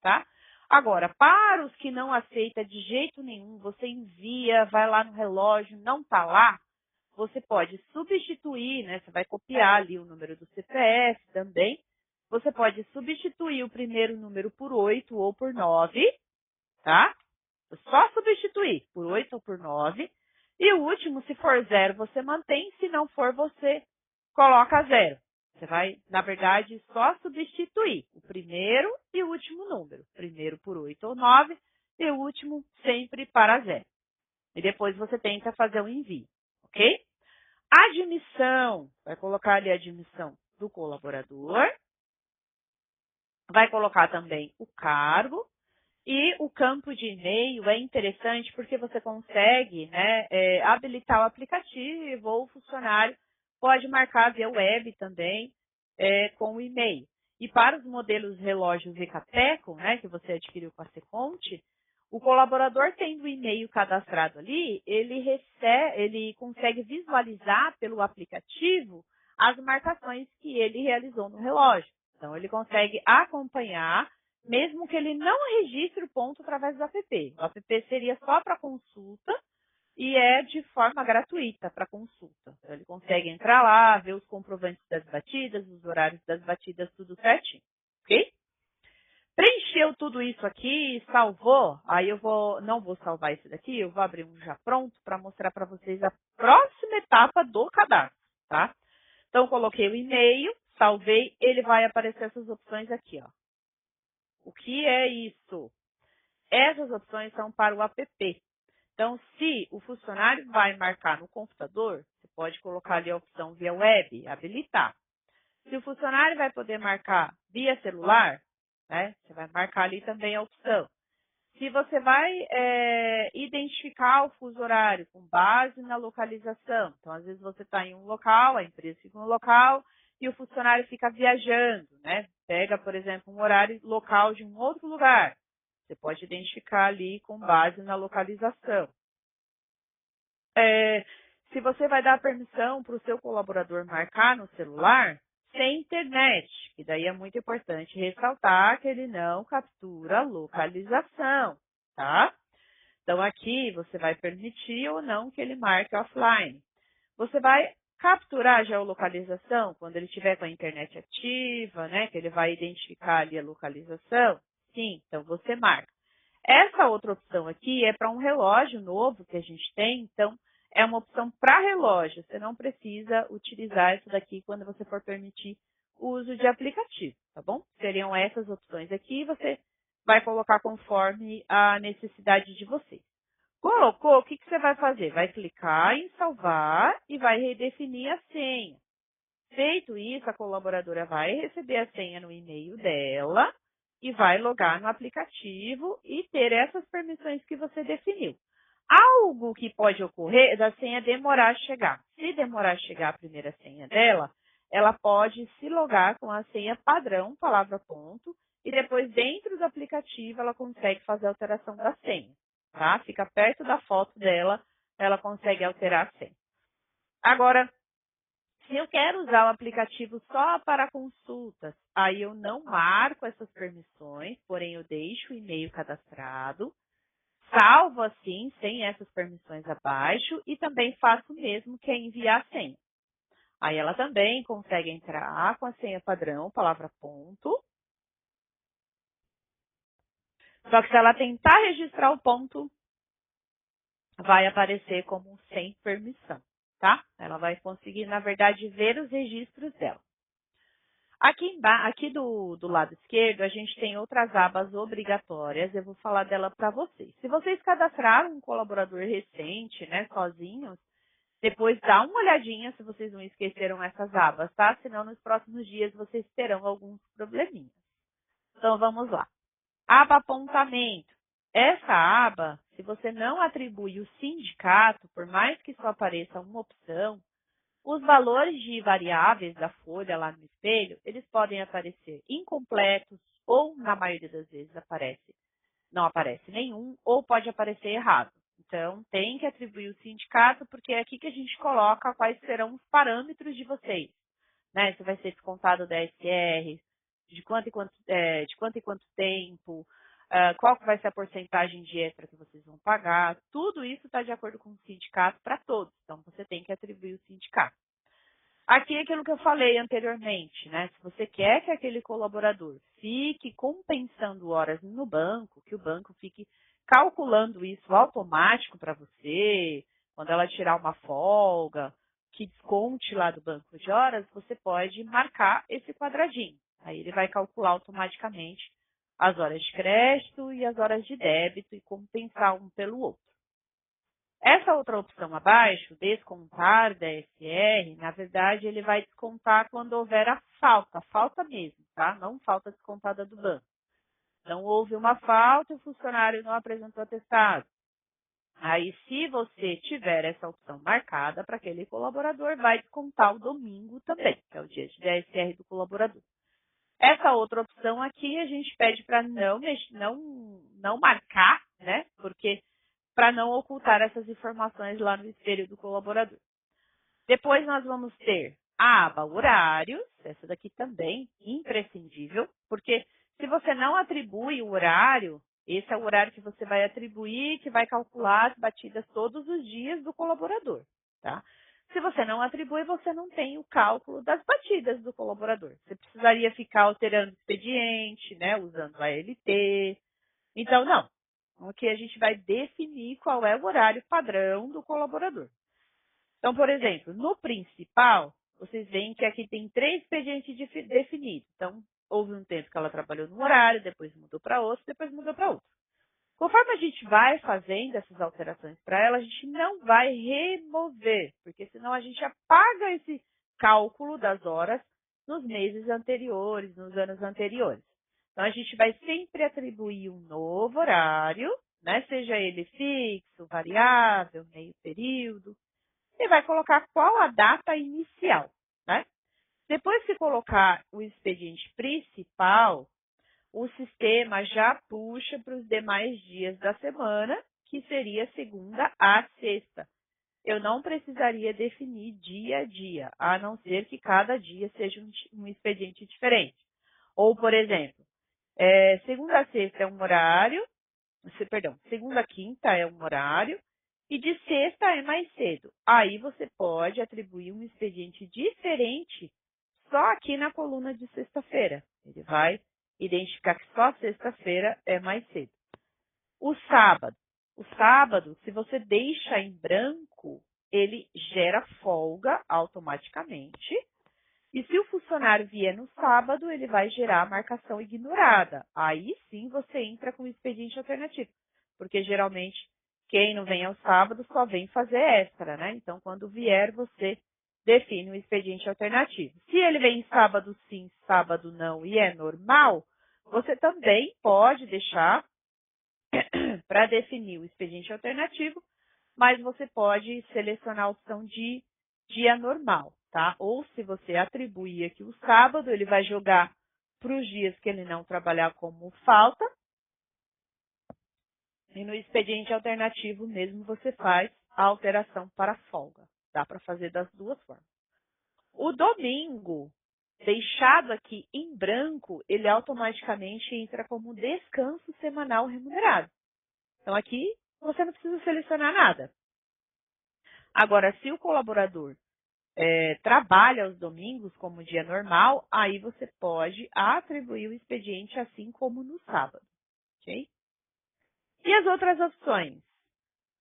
tá? Agora, para os que não aceita de jeito nenhum, você envia, vai lá no relógio, não está lá, você pode substituir, né? Você vai copiar ali o número do CPF também. Você pode substituir o primeiro número por 8 ou por 9, tá? Só substituir por 8 ou por 9. E o último, se for 0, você mantém. Se não for, você coloca 0. Você vai, na verdade, só substituir o primeiro e o último número. Primeiro por 8 ou 9 e o último sempre para 0. E depois você tenta fazer o envio, ok? Admissão. Vai colocar ali a admissão do colaborador. Vai colocar também o cargo. E o campo de e-mail é interessante porque você consegue, né, habilitar o aplicativo ou o funcionário pode marcar via web também com o e-mail. E para os modelos relógios Ecateco, né, que você adquiriu com a Seconte, o colaborador tendo o e-mail cadastrado ali, ele consegue visualizar pelo aplicativo as marcações que ele realizou no relógio. Então, ele consegue acompanhar, mesmo que ele não registre o ponto através do app. O app seria só para consulta e é de forma gratuita para consulta. Então, ele consegue entrar lá, ver os comprovantes das batidas, os horários das batidas, tudo certinho, ok? Preencheu tudo isso aqui, salvou, aí não vou salvar esse daqui, eu vou abrir um já pronto para mostrar para vocês a próxima etapa do cadastro, tá? Então, coloquei o e-mail, salvei, ele vai aparecer essas opções aqui, ó. O que é isso? Essas opções são para o app. Então, se o funcionário vai marcar no computador, você pode colocar ali a opção via web, habilitar. Se o funcionário vai poder marcar via celular, né, você vai marcar ali também a opção. Se você vai identificar o fuso horário com base na localização, então às vezes você está em um local, a empresa fica em um local e o funcionário fica viajando, né? Pega, por exemplo, um horário local de um outro lugar. Você pode identificar ali com base na localização. Se você vai dar permissão para o seu colaborador marcar no celular, sem internet, que daí é muito importante ressaltar que ele não captura a localização, tá? Então, aqui você vai permitir ou não que ele marque offline. Você vai capturar a geolocalização quando ele estiver com a internet ativa, né? Que ele vai identificar ali a localização? Sim, então você marca. Essa outra opção aqui é para um relógio novo que a gente tem, então é uma opção para relógio. Você não precisa utilizar isso daqui quando você for permitir o uso de aplicativo, tá bom? Seriam essas opções aqui, você vai colocar conforme a necessidade de vocês. Colocou, o que você vai fazer? Vai clicar em salvar e vai redefinir a senha. Feito isso, a colaboradora vai receber a senha no e-mail dela e vai logar no aplicativo e ter essas permissões que você definiu. Algo que pode ocorrer é da senha demorar a chegar. Se demorar a chegar a primeira senha dela, ela pode se logar com a senha padrão, palavra ponto, e depois dentro do aplicativo ela consegue fazer a alteração da senha. Tá? Fica perto da foto dela, ela consegue alterar a senha. Agora, se eu quero usar o aplicativo só para consultas, aí eu não marco essas permissões, porém eu deixo o e-mail cadastrado, salvo assim, sem essas permissões abaixo, e também faço o mesmo que é enviar a senha. Aí ela também consegue entrar com a senha padrão, palavra ponto. Só que se ela tentar registrar o ponto, vai aparecer como sem permissão, tá? Ela vai conseguir, na verdade, ver os registros dela. Aqui do lado esquerdo, a gente tem outras abas obrigatórias, eu vou falar dela para vocês. Se vocês cadastraram um colaborador recente, né, sozinhos, depois dá uma olhadinha se vocês não esqueceram essas abas, tá? Senão nos próximos dias vocês terão alguns probleminhas. Então vamos lá. Aba apontamento. Essa aba, se você não atribui o sindicato, por mais que só apareça uma opção, os valores de variáveis da folha lá no espelho, eles podem aparecer incompletos ou, na maioria das vezes, não aparece nenhum ou pode aparecer errado. Então, tem que atribuir o sindicato, porque é aqui que a gente coloca quais serão os parâmetros de vocês. Né? Se vai ser descontado da SR, de quanto em quanto tempo, qual que vai ser a porcentagem de extra que vocês vão pagar. Tudo isso está de acordo com o sindicato para todos. Então, você tem que atribuir o sindicato. Aqui é aquilo que eu falei anteriormente, né? Se você quer que aquele colaborador fique compensando horas no banco, que o banco fique calculando isso automático para você, quando ela tirar uma folga, que desconte lá do banco de horas, você pode marcar esse quadradinho. Aí ele vai calcular automaticamente as horas de crédito e as horas de débito e compensar um pelo outro. Essa outra opção abaixo, descontar da SR, na verdade ele vai descontar quando houver a falta mesmo, tá? Não falta descontada do banco. Então houve uma falta e o funcionário não apresentou atestado. Aí, se você tiver essa opção marcada para aquele colaborador, vai descontar o domingo também, que é o dia de DSR do colaborador. Essa outra opção aqui, a gente pede para não marcar, né? Porque para não ocultar essas informações lá no espelho do colaborador. Depois nós vamos ter a aba horários, essa daqui também imprescindível, porque se você não atribui o horário, esse é o horário que você vai atribuir, que vai calcular as batidas todos os dias do colaborador, tá? Se você não atribui, você não tem o cálculo das batidas do colaborador. Você precisaria ficar alterando o expediente, né, usando a ALT. Então, não. Aqui a gente vai definir qual é o horário padrão do colaborador. Então, por exemplo, no principal, vocês veem que aqui tem 3 expedientes definidos. Então, houve um tempo que ela trabalhou num horário, depois mudou para outro, depois mudou para outro. Conforme a gente vai fazendo essas alterações para ela, a gente não vai remover, porque senão a gente apaga esse cálculo das horas nos meses anteriores, nos anos anteriores. Então, a gente vai sempre atribuir um novo horário, né? Seja ele fixo, variável, meio período, e vai colocar qual a data inicial, né? Depois que colocar o expediente principal, o sistema já puxa para os demais dias da semana, que seria segunda a sexta. Eu não precisaria definir dia a dia, a não ser que cada dia seja um expediente diferente. Ou, por exemplo, segunda a sexta é um horário, segunda a quinta é um horário, e de sexta é mais cedo. Aí você pode atribuir um expediente diferente só aqui na coluna de sexta-feira. Ele vai identificar que só sexta-feira é mais cedo. O sábado, se você deixa em branco, ele gera folga automaticamente. E se o funcionário vier no sábado, ele vai gerar a marcação ignorada. Aí sim você entra com o expediente alternativo. Porque geralmente quem não vem ao sábado só vem fazer extra, né? Então, quando vier, você define um expediente alternativo. Se ele vem sábado sim, sábado não e é normal, você também pode deixar para definir o expediente alternativo, mas você pode selecionar a opção de dia normal, tá? Ou se você atribuir aqui o sábado, ele vai jogar para os dias que ele não trabalhar como falta. E no expediente alternativo mesmo você faz a alteração para folga. Dá para fazer das duas formas. O domingo, deixado aqui em branco, ele automaticamente entra como descanso semanal remunerado. Então aqui você não precisa selecionar nada. Agora, se o colaborador trabalha aos domingos como dia normal, aí você pode atribuir o expediente assim como no sábado, ok? E as outras opções?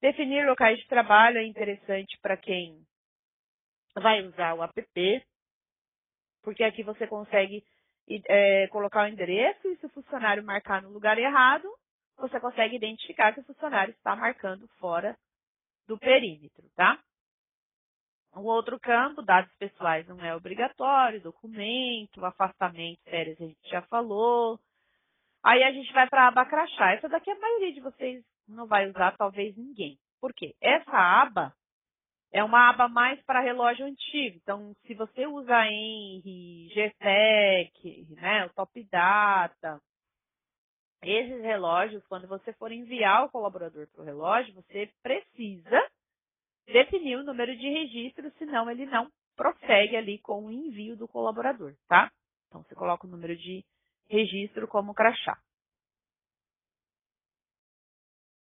Definir locais de trabalho é interessante para quem vai usar o app, porque aqui você consegue colocar o endereço e se o funcionário marcar no lugar errado, você consegue identificar que o funcionário está marcando fora do perímetro, tá? O outro campo, dados pessoais não é obrigatório, documento, afastamento, férias a gente já falou. Aí a gente vai para a aba crachá. Essa daqui a maioria de vocês não vai usar, talvez ninguém. Por quê? Essa aba é uma aba mais para relógio antigo. Então, se você usa Henry, GTEC, né, o Top Data, esses relógios, quando você for enviar o colaborador para o relógio, você precisa definir o número de registro, senão ele não prossegue ali com o envio do colaborador, tá? Então, você coloca o número de registro como crachá.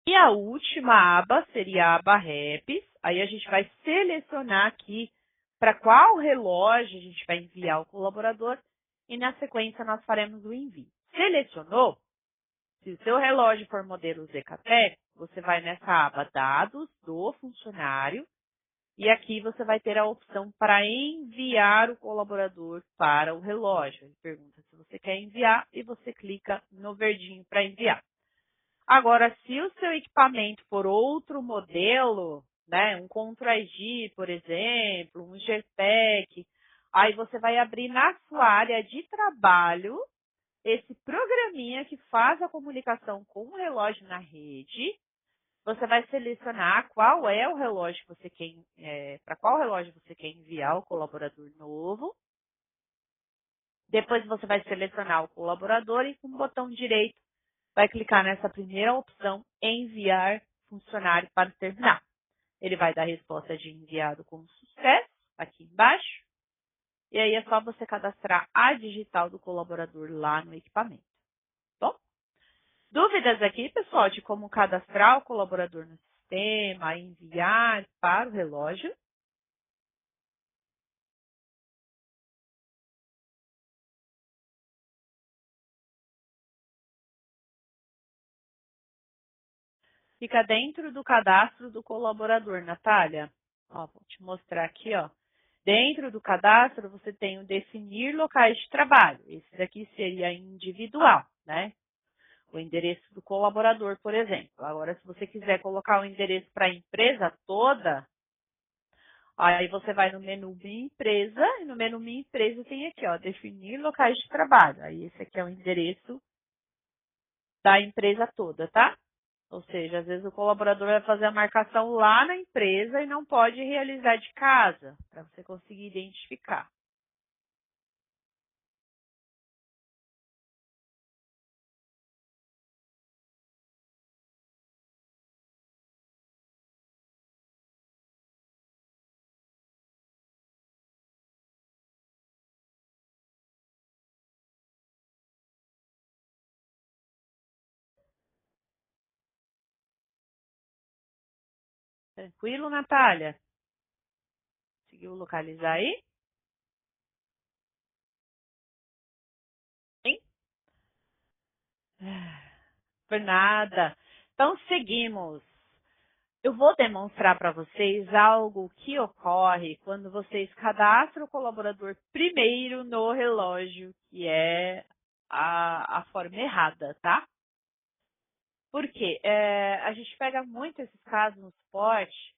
E a última aba seria a aba REPs. Aí a gente vai selecionar aqui para qual relógio a gente vai enviar o colaborador e na sequência nós faremos o envio. Selecionou? Se o seu relógio for modelo ZKTEC, você vai nessa aba Dados do funcionário e aqui você vai ter a opção para enviar o colaborador para o relógio. Ele pergunta se você quer enviar e você clica no verdinho para enviar. Agora, se o seu equipamento for outro modelo, né, um Contra-ID, por exemplo, um GTEC, aí você vai abrir na sua área de trabalho esse programinha que faz a comunicação com o relógio na rede. Você vai selecionar qual é o relógio que você quer, para qual relógio você quer enviar o colaborador novo. Depois você vai selecionar o colaborador e com o botão direito vai clicar nessa primeira opção, enviar funcionário para o terminal. Ele vai dar a resposta de enviado com sucesso, aqui embaixo. E aí é só você cadastrar a digital do colaborador lá no equipamento. Bom, dúvidas aqui, pessoal, de como cadastrar o colaborador no sistema, enviar para o relógio? Fica dentro do cadastro do colaborador, Natália. Ó, vou te mostrar aqui, ó. Dentro do cadastro, você tem o definir locais de trabalho. Esse daqui seria individual, né? O endereço do colaborador, por exemplo. Agora, se você quiser colocar o endereço para a empresa toda, aí você vai no menu Minha Empresa, e no menu Minha Empresa tem aqui, ó, definir locais de trabalho. Aí esse aqui é o endereço da empresa toda, tá? Ou seja, às vezes o colaborador vai fazer a marcação lá na empresa e não pode realizar de casa, para você conseguir identificar. Tranquilo, Natália? Conseguiu localizar aí? Sim? Por nada. Então, seguimos. Eu vou demonstrar para vocês algo que ocorre quando vocês cadastram o colaborador primeiro no relógio, que é a forma errada, tá? Por quê? A gente pega muito esses casos no suporte,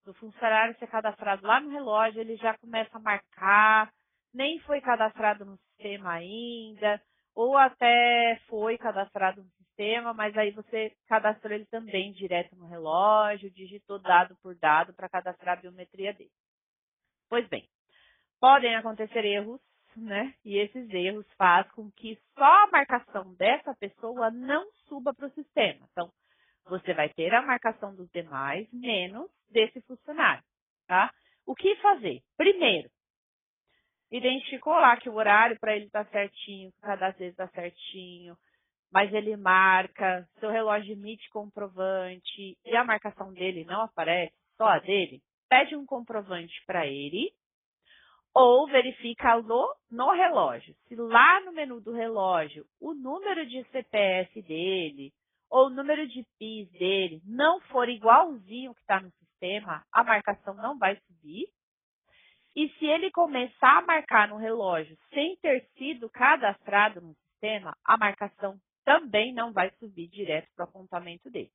do funcionário ser cadastrado lá no relógio, ele já começa a marcar, nem foi cadastrado no sistema ainda, ou até foi cadastrado no sistema, mas aí você cadastrou ele também direto no relógio, digitou dado por dado para cadastrar a biometria dele. Pois bem, podem acontecer erros, né? E esses erros fazem com que só a marcação dessa pessoa não suba para o sistema. Então, você vai ter a marcação dos demais, menos desse funcionário, tá? O que fazer? Primeiro, identificou lá que o horário para ele está certinho, que o cadastro dele está certinho, mas ele marca, seu relógio emite comprovante e a marcação dele não aparece, só a dele, pede um comprovante para ele ou verifica no relógio. Se lá no menu do relógio o número de CPF dele ou o número de PIS dele não for igualzinho que está no sistema, a marcação não vai subir. E se ele começar a marcar no relógio sem ter sido cadastrado no sistema, a marcação também não vai subir direto para o apontamento dele.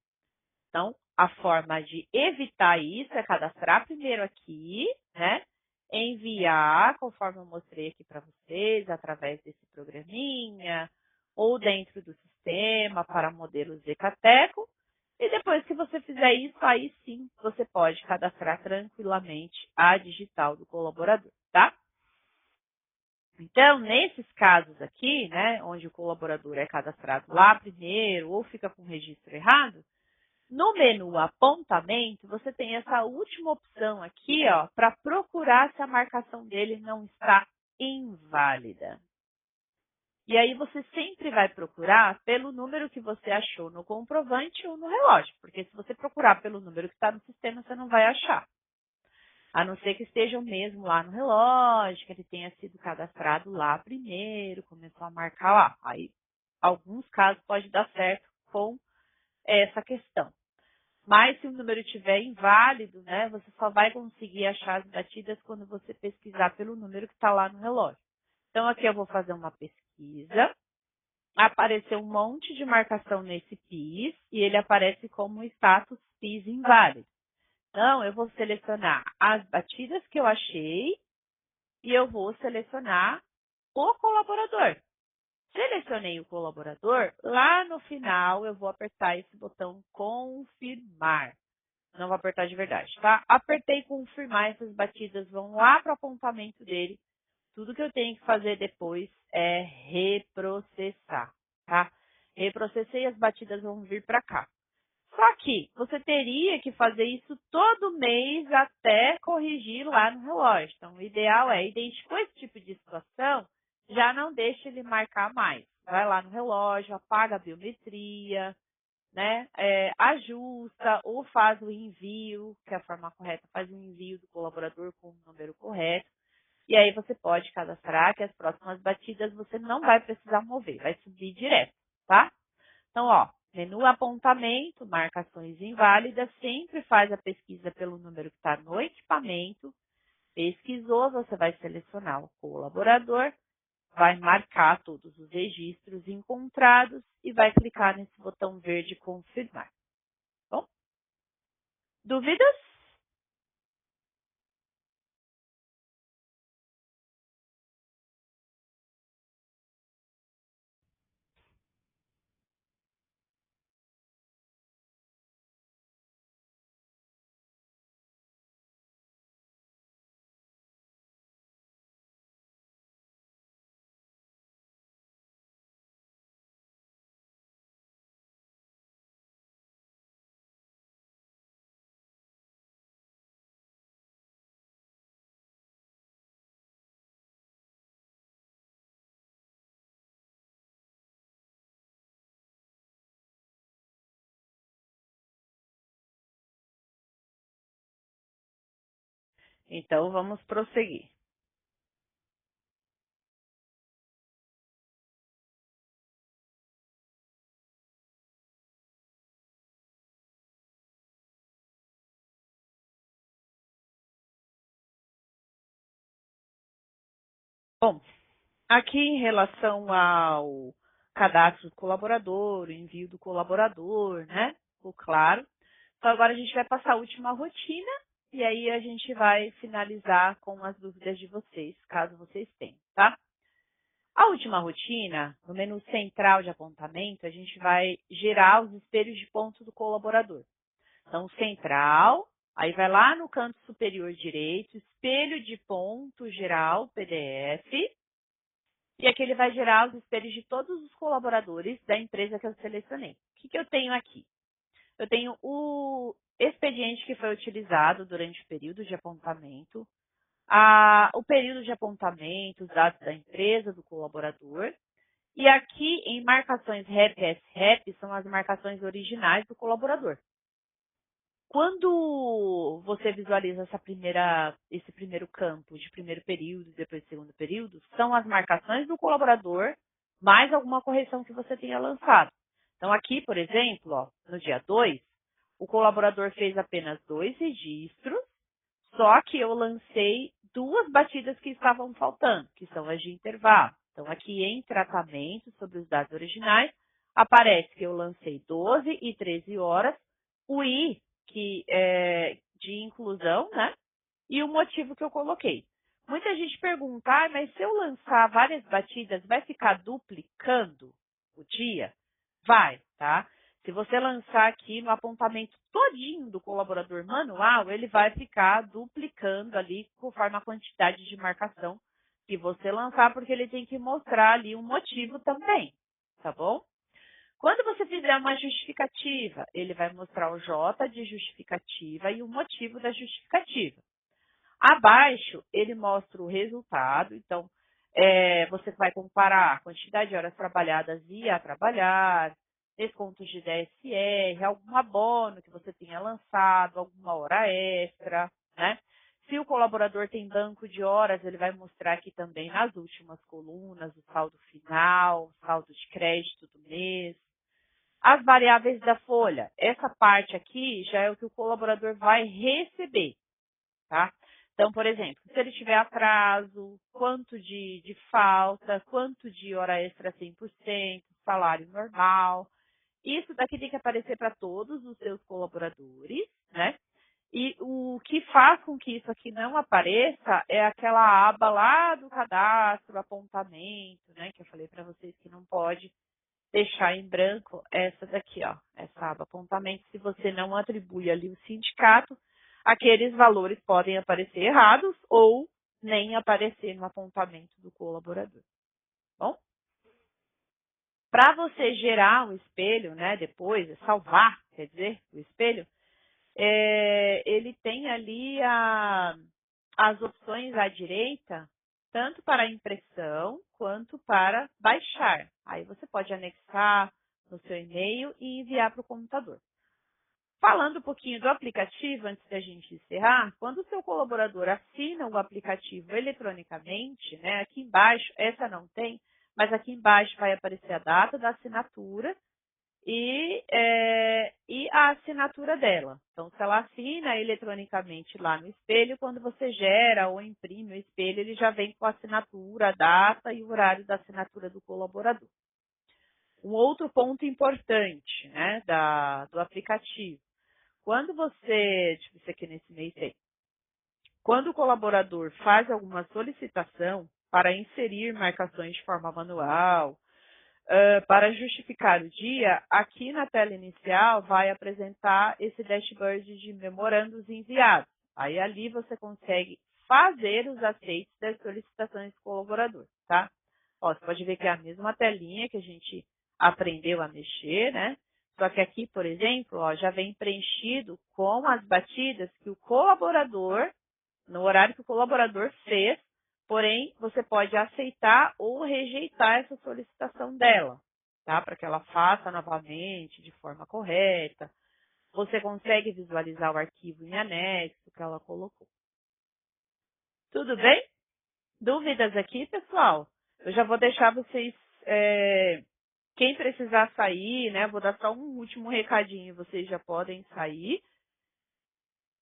Então, a forma de evitar isso é cadastrar primeiro aqui, né? Enviar, conforme eu mostrei aqui para vocês, através desse programinha, ou dentro do sistema para modelos Zecateco. E depois que você fizer isso, aí sim você pode cadastrar tranquilamente a digital do colaborador, tá? Então, nesses casos aqui, né, onde o colaborador é cadastrado lá primeiro ou fica com o registro errado, no menu apontamento, você tem essa última opção aqui, ó, para procurar se a marcação dele não está inválida. E aí você sempre vai procurar pelo número que você achou no comprovante ou no relógio, porque se você procurar pelo número que está no sistema, você não vai achar. A não ser que esteja o mesmo lá no relógio, que ele tenha sido cadastrado lá primeiro, começou a marcar lá. Aí, alguns casos pode dar certo com essa questão. Mas se o número estiver inválido, né, você só vai conseguir achar as batidas quando você pesquisar pelo número que está lá no relógio. Então, aqui eu vou fazer uma pesquisa. Apareceu um monte de marcação nesse PIS e ele aparece como status PIS inválido. Então, eu vou selecionar as batidas que eu achei e eu vou selecionar o colaborador. Selecionei o colaborador, lá no final eu vou apertar esse botão confirmar. Não vou apertar de verdade, tá? Apertei confirmar, essas batidas vão lá para o apontamento dele. Tudo que eu tenho que fazer depois é reprocessar, tá? Reprocessei, as batidas vão vir para cá. Só que você teria que fazer isso todo mês até corrigir lá no relógio. Então, o ideal é, identificou esse tipo de situação, já não deixe ele marcar mais. Vai lá no relógio, apaga a biometria, né? Ajusta ou faz o envio, que é a forma correta, faz o envio do colaborador com o número correto. E aí você pode cadastrar que as próximas batidas você não vai precisar mover, vai subir direto, tá? Então, ó, menu apontamento, marcações inválidas, sempre faz a pesquisa pelo número que está no equipamento. Pesquisou, você vai selecionar o colaborador, vai marcar todos os registros encontrados e vai clicar nesse botão verde confirmar. Bom, dúvidas? Então, vamos prosseguir. Bom, aqui em relação ao cadastro do colaborador, o envio do colaborador, né? Ficou claro. Então, agora a gente vai passar a última rotina e aí a gente vai finalizar com as dúvidas de vocês, caso vocês tenham, tá? A última rotina, no menu central de apontamento, a gente vai gerar os espelhos de ponto do colaborador. Então, central, aí vai lá no canto superior direito, espelho de ponto geral, PDF, e aqui ele vai gerar os espelhos de todos os colaboradores da empresa que eu selecionei. O que eu tenho aqui? Eu tenho o expediente que foi utilizado durante o período de apontamento, o período de apontamento, os dados da empresa, do colaborador. E aqui em marcações REP são as marcações originais do colaborador. Quando você visualiza esse primeiro campo de primeiro período e depois de segundo período, são as marcações do colaborador mais alguma correção que você tenha lançado. Então, aqui, por exemplo, ó, no dia 2, o colaborador fez apenas 2 registros, só que eu lancei 2 batidas que estavam faltando, que são as de intervalo. Então, aqui em tratamento sobre os dados originais, aparece que eu lancei 12 e 13 horas, o I, que é de inclusão, né? E o motivo que eu coloquei. Muita gente pergunta, mas se eu lançar várias batidas, vai ficar duplicando o dia? Vai, tá? Se você lançar aqui no apontamento todinho do colaborador manual, ele vai ficar duplicando ali conforme a quantidade de marcação que você lançar, porque ele tem que mostrar ali um motivo também, tá bom? Quando você fizer uma justificativa, ele vai mostrar o J de justificativa e o motivo da justificativa. Abaixo, ele mostra o resultado, então, você vai comparar a quantidade de horas trabalhadas e a trabalhar, descontos de DSR, algum abono que você tenha lançado, alguma hora extra, né? Se o colaborador tem banco de horas, ele vai mostrar aqui também nas últimas colunas o saldo final, saldo de crédito do mês. As variáveis da folha, essa parte aqui já é o que o colaborador vai receber, tá? Então, por exemplo, se ele tiver atraso, quanto de falta, quanto de hora extra 100%, salário normal. Isso daqui tem que aparecer para todos os seus colaboradores, né? E o que faz com que isso aqui não apareça é aquela aba lá do cadastro, apontamento, né? Que eu falei para vocês que não pode deixar em branco essa daqui, ó. Essa aba apontamento, se você não atribui ali o sindicato, aqueles valores podem aparecer errados ou nem aparecer no apontamento do colaborador. Bom? Para você gerar um espelho, né, depois, salvar, quer dizer, o espelho, ele tem ali as opções à direita, tanto para impressão quanto para baixar. Aí você pode anexar no seu e-mail e enviar para o computador. Falando um pouquinho do aplicativo, antes da gente encerrar, quando o seu colaborador assina o aplicativo eletronicamente, né, aqui embaixo, essa não tem, mas aqui embaixo vai aparecer a data da assinatura e a assinatura dela. Então, se ela assina eletronicamente lá no espelho, quando você gera ou imprime o espelho, ele já vem com a assinatura, a data e o horário da assinatura do colaborador. Um outro ponto importante, né, do aplicativo. Quando você, deixa eu ver se aqui nesse mês tem, quando o colaborador faz alguma solicitação para inserir marcações de forma manual, para justificar o dia, aqui na tela inicial vai apresentar esse dashboard de memorandos enviados. Aí ali você consegue fazer os aceites das solicitações do colaborador, tá? Ó, você pode ver que é a mesma telinha que a gente aprendeu a mexer, né? Só que aqui, por exemplo, ó, já vem preenchido com as batidas que o colaborador, no horário que o colaborador fez, porém, você pode aceitar ou rejeitar essa solicitação dela, tá? Para que ela faça novamente de forma correta. Você consegue visualizar o arquivo em anexo que ela colocou. Tudo bem? Dúvidas aqui, pessoal? Eu já vou deixar vocês... Quem precisar sair, né? Vou dar só um último recadinho, vocês já podem sair.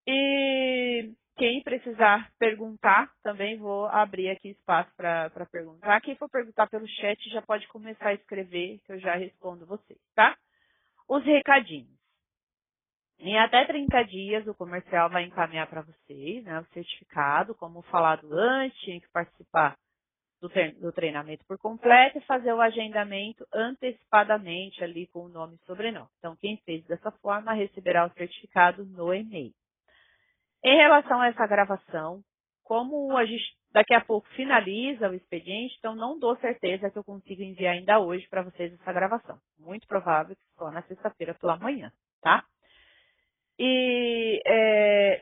E quem precisar perguntar, também vou abrir aqui espaço para perguntar. Quem for perguntar pelo chat já pode começar a escrever, que eu já respondo vocês, tá? Os recadinhos. Em até 30 dias, o comercial vai encaminhar para vocês, né? O certificado, como falado antes, tinha que participar do treinamento por completo e fazer o agendamento antecipadamente ali com o nome e sobrenome. Então, quem fez dessa forma receberá o certificado no e-mail. Em relação a essa gravação, como a gente daqui a pouco finaliza o expediente, então não dou certeza que eu consigo enviar ainda hoje para vocês essa gravação. Muito provável que só na sexta-feira pela manhã, tá? E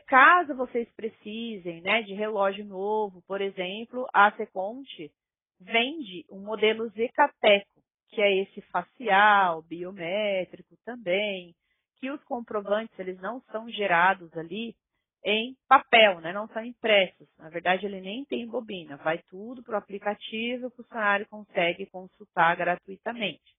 caso vocês precisem, né, de relógio novo, por exemplo, a Seconte vende um modelo Zecateco, que é esse facial, biométrico também, que os comprovantes eles não são gerados ali em papel, né, não são impressos. Na verdade, ele nem tem bobina, vai tudo para o aplicativo e o funcionário consegue consultar gratuitamente.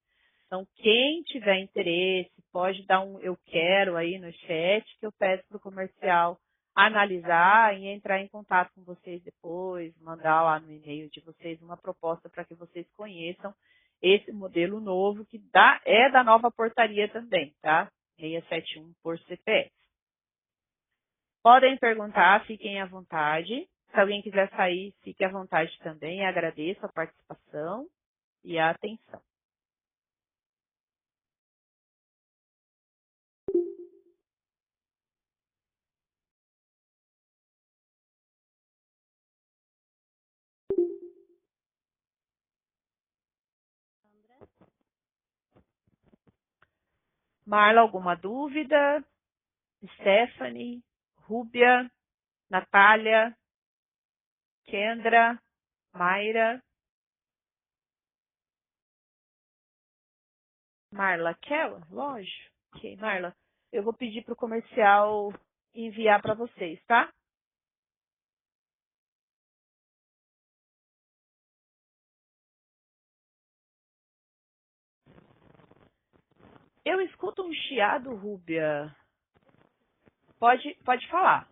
Então, quem tiver interesse, pode dar um eu quero aí no chat, que eu peço para o comercial analisar e entrar em contato com vocês depois, mandar lá no e-mail de vocês uma proposta para que vocês conheçam esse modelo novo, que é da nova portaria também, tá? 671 por CPF. Podem perguntar, fiquem à vontade. Se alguém quiser sair, fique à vontade também. Agradeço a participação e a atenção. Marla, alguma dúvida? Stephanie, Rúbia, Natália, Kendra, Mayra. Marla, quer? Lógico. Ok, Marla. Eu vou pedir para o comercial enviar para vocês, tá? Eu escuto um chiado, Rúbia. Pode falar.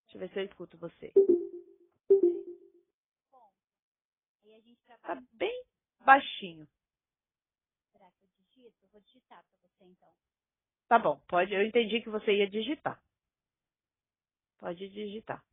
Deixa eu ver se eu escuto você. Tá bem baixinho. Será que eu digito? Vou digitar para você então. Tá bom, pode. Eu entendi que você ia digitar. Pode digitar.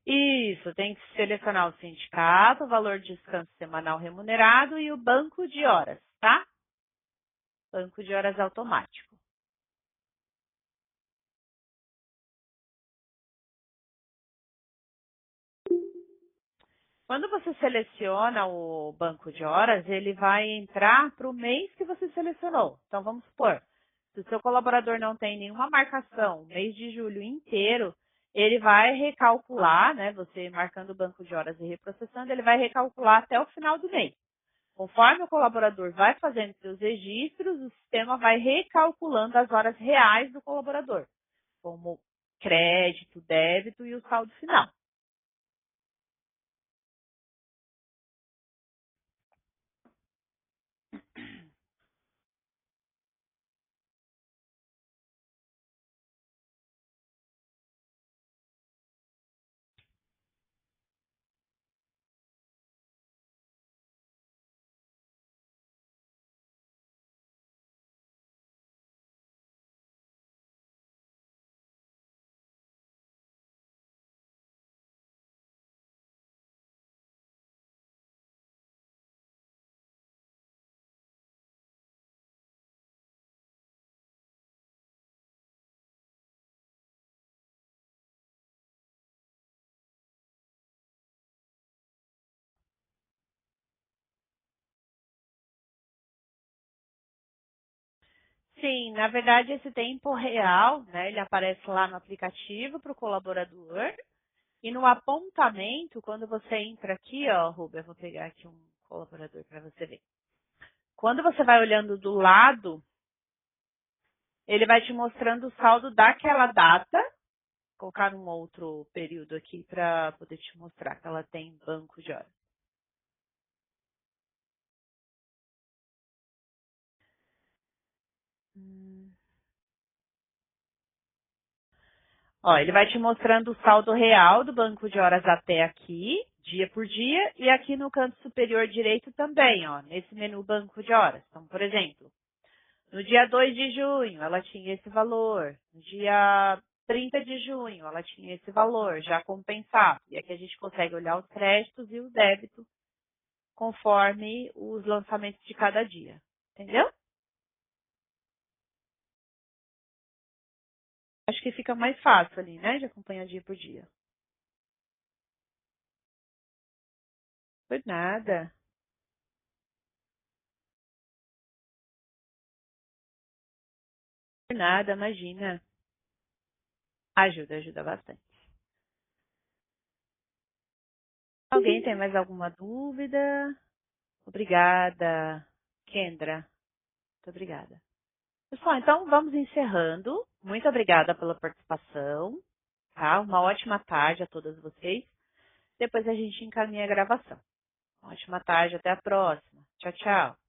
Isso, tem que selecionar o sindicato, o valor de descanso semanal remunerado e o banco de horas, tá? Banco de horas automático. Quando você seleciona o banco de horas, ele vai entrar para o mês que você selecionou. Então, vamos supor, se o seu colaborador não tem nenhuma marcação, mês de julho inteiro, ele vai recalcular, né? Você marcando o banco de horas e reprocessando, ele vai recalcular até o final do mês. Conforme o colaborador vai fazendo seus registros, o sistema vai recalculando as horas reais do colaborador, como crédito, débito e o saldo final. Sim, na verdade esse tempo real, né, ele aparece lá no aplicativo para o colaborador e no apontamento, quando você entra aqui, ó, Rubia, eu vou pegar aqui um colaborador para você ver. Quando você vai olhando do lado, ele vai te mostrando o saldo daquela data. Vou colocar um outro período aqui para poder te mostrar que ela tem banco de horas. Ó, ele vai te mostrando o saldo real do banco de horas até aqui, dia por dia, e aqui no canto superior direito também, ó, nesse menu banco de horas. Então, por exemplo, no dia 2 de junho, ela tinha esse valor. No dia 30 de junho, ela tinha esse valor, já compensado. E aqui a gente consegue olhar os créditos e o débito conforme os lançamentos de cada dia. Entendeu? Acho que fica mais fácil ali, né? De acompanhar dia por dia. Por nada. Por nada, imagina. Ajuda bastante. Alguém tem mais alguma dúvida? Obrigada, Kendra. Muito obrigada. Pessoal, então vamos encerrando. Muito obrigada pela participação. Tá? Uma ótima tarde a todas vocês. Depois a gente encaminha a gravação. Uma ótima tarde, até a próxima. Tchau, tchau.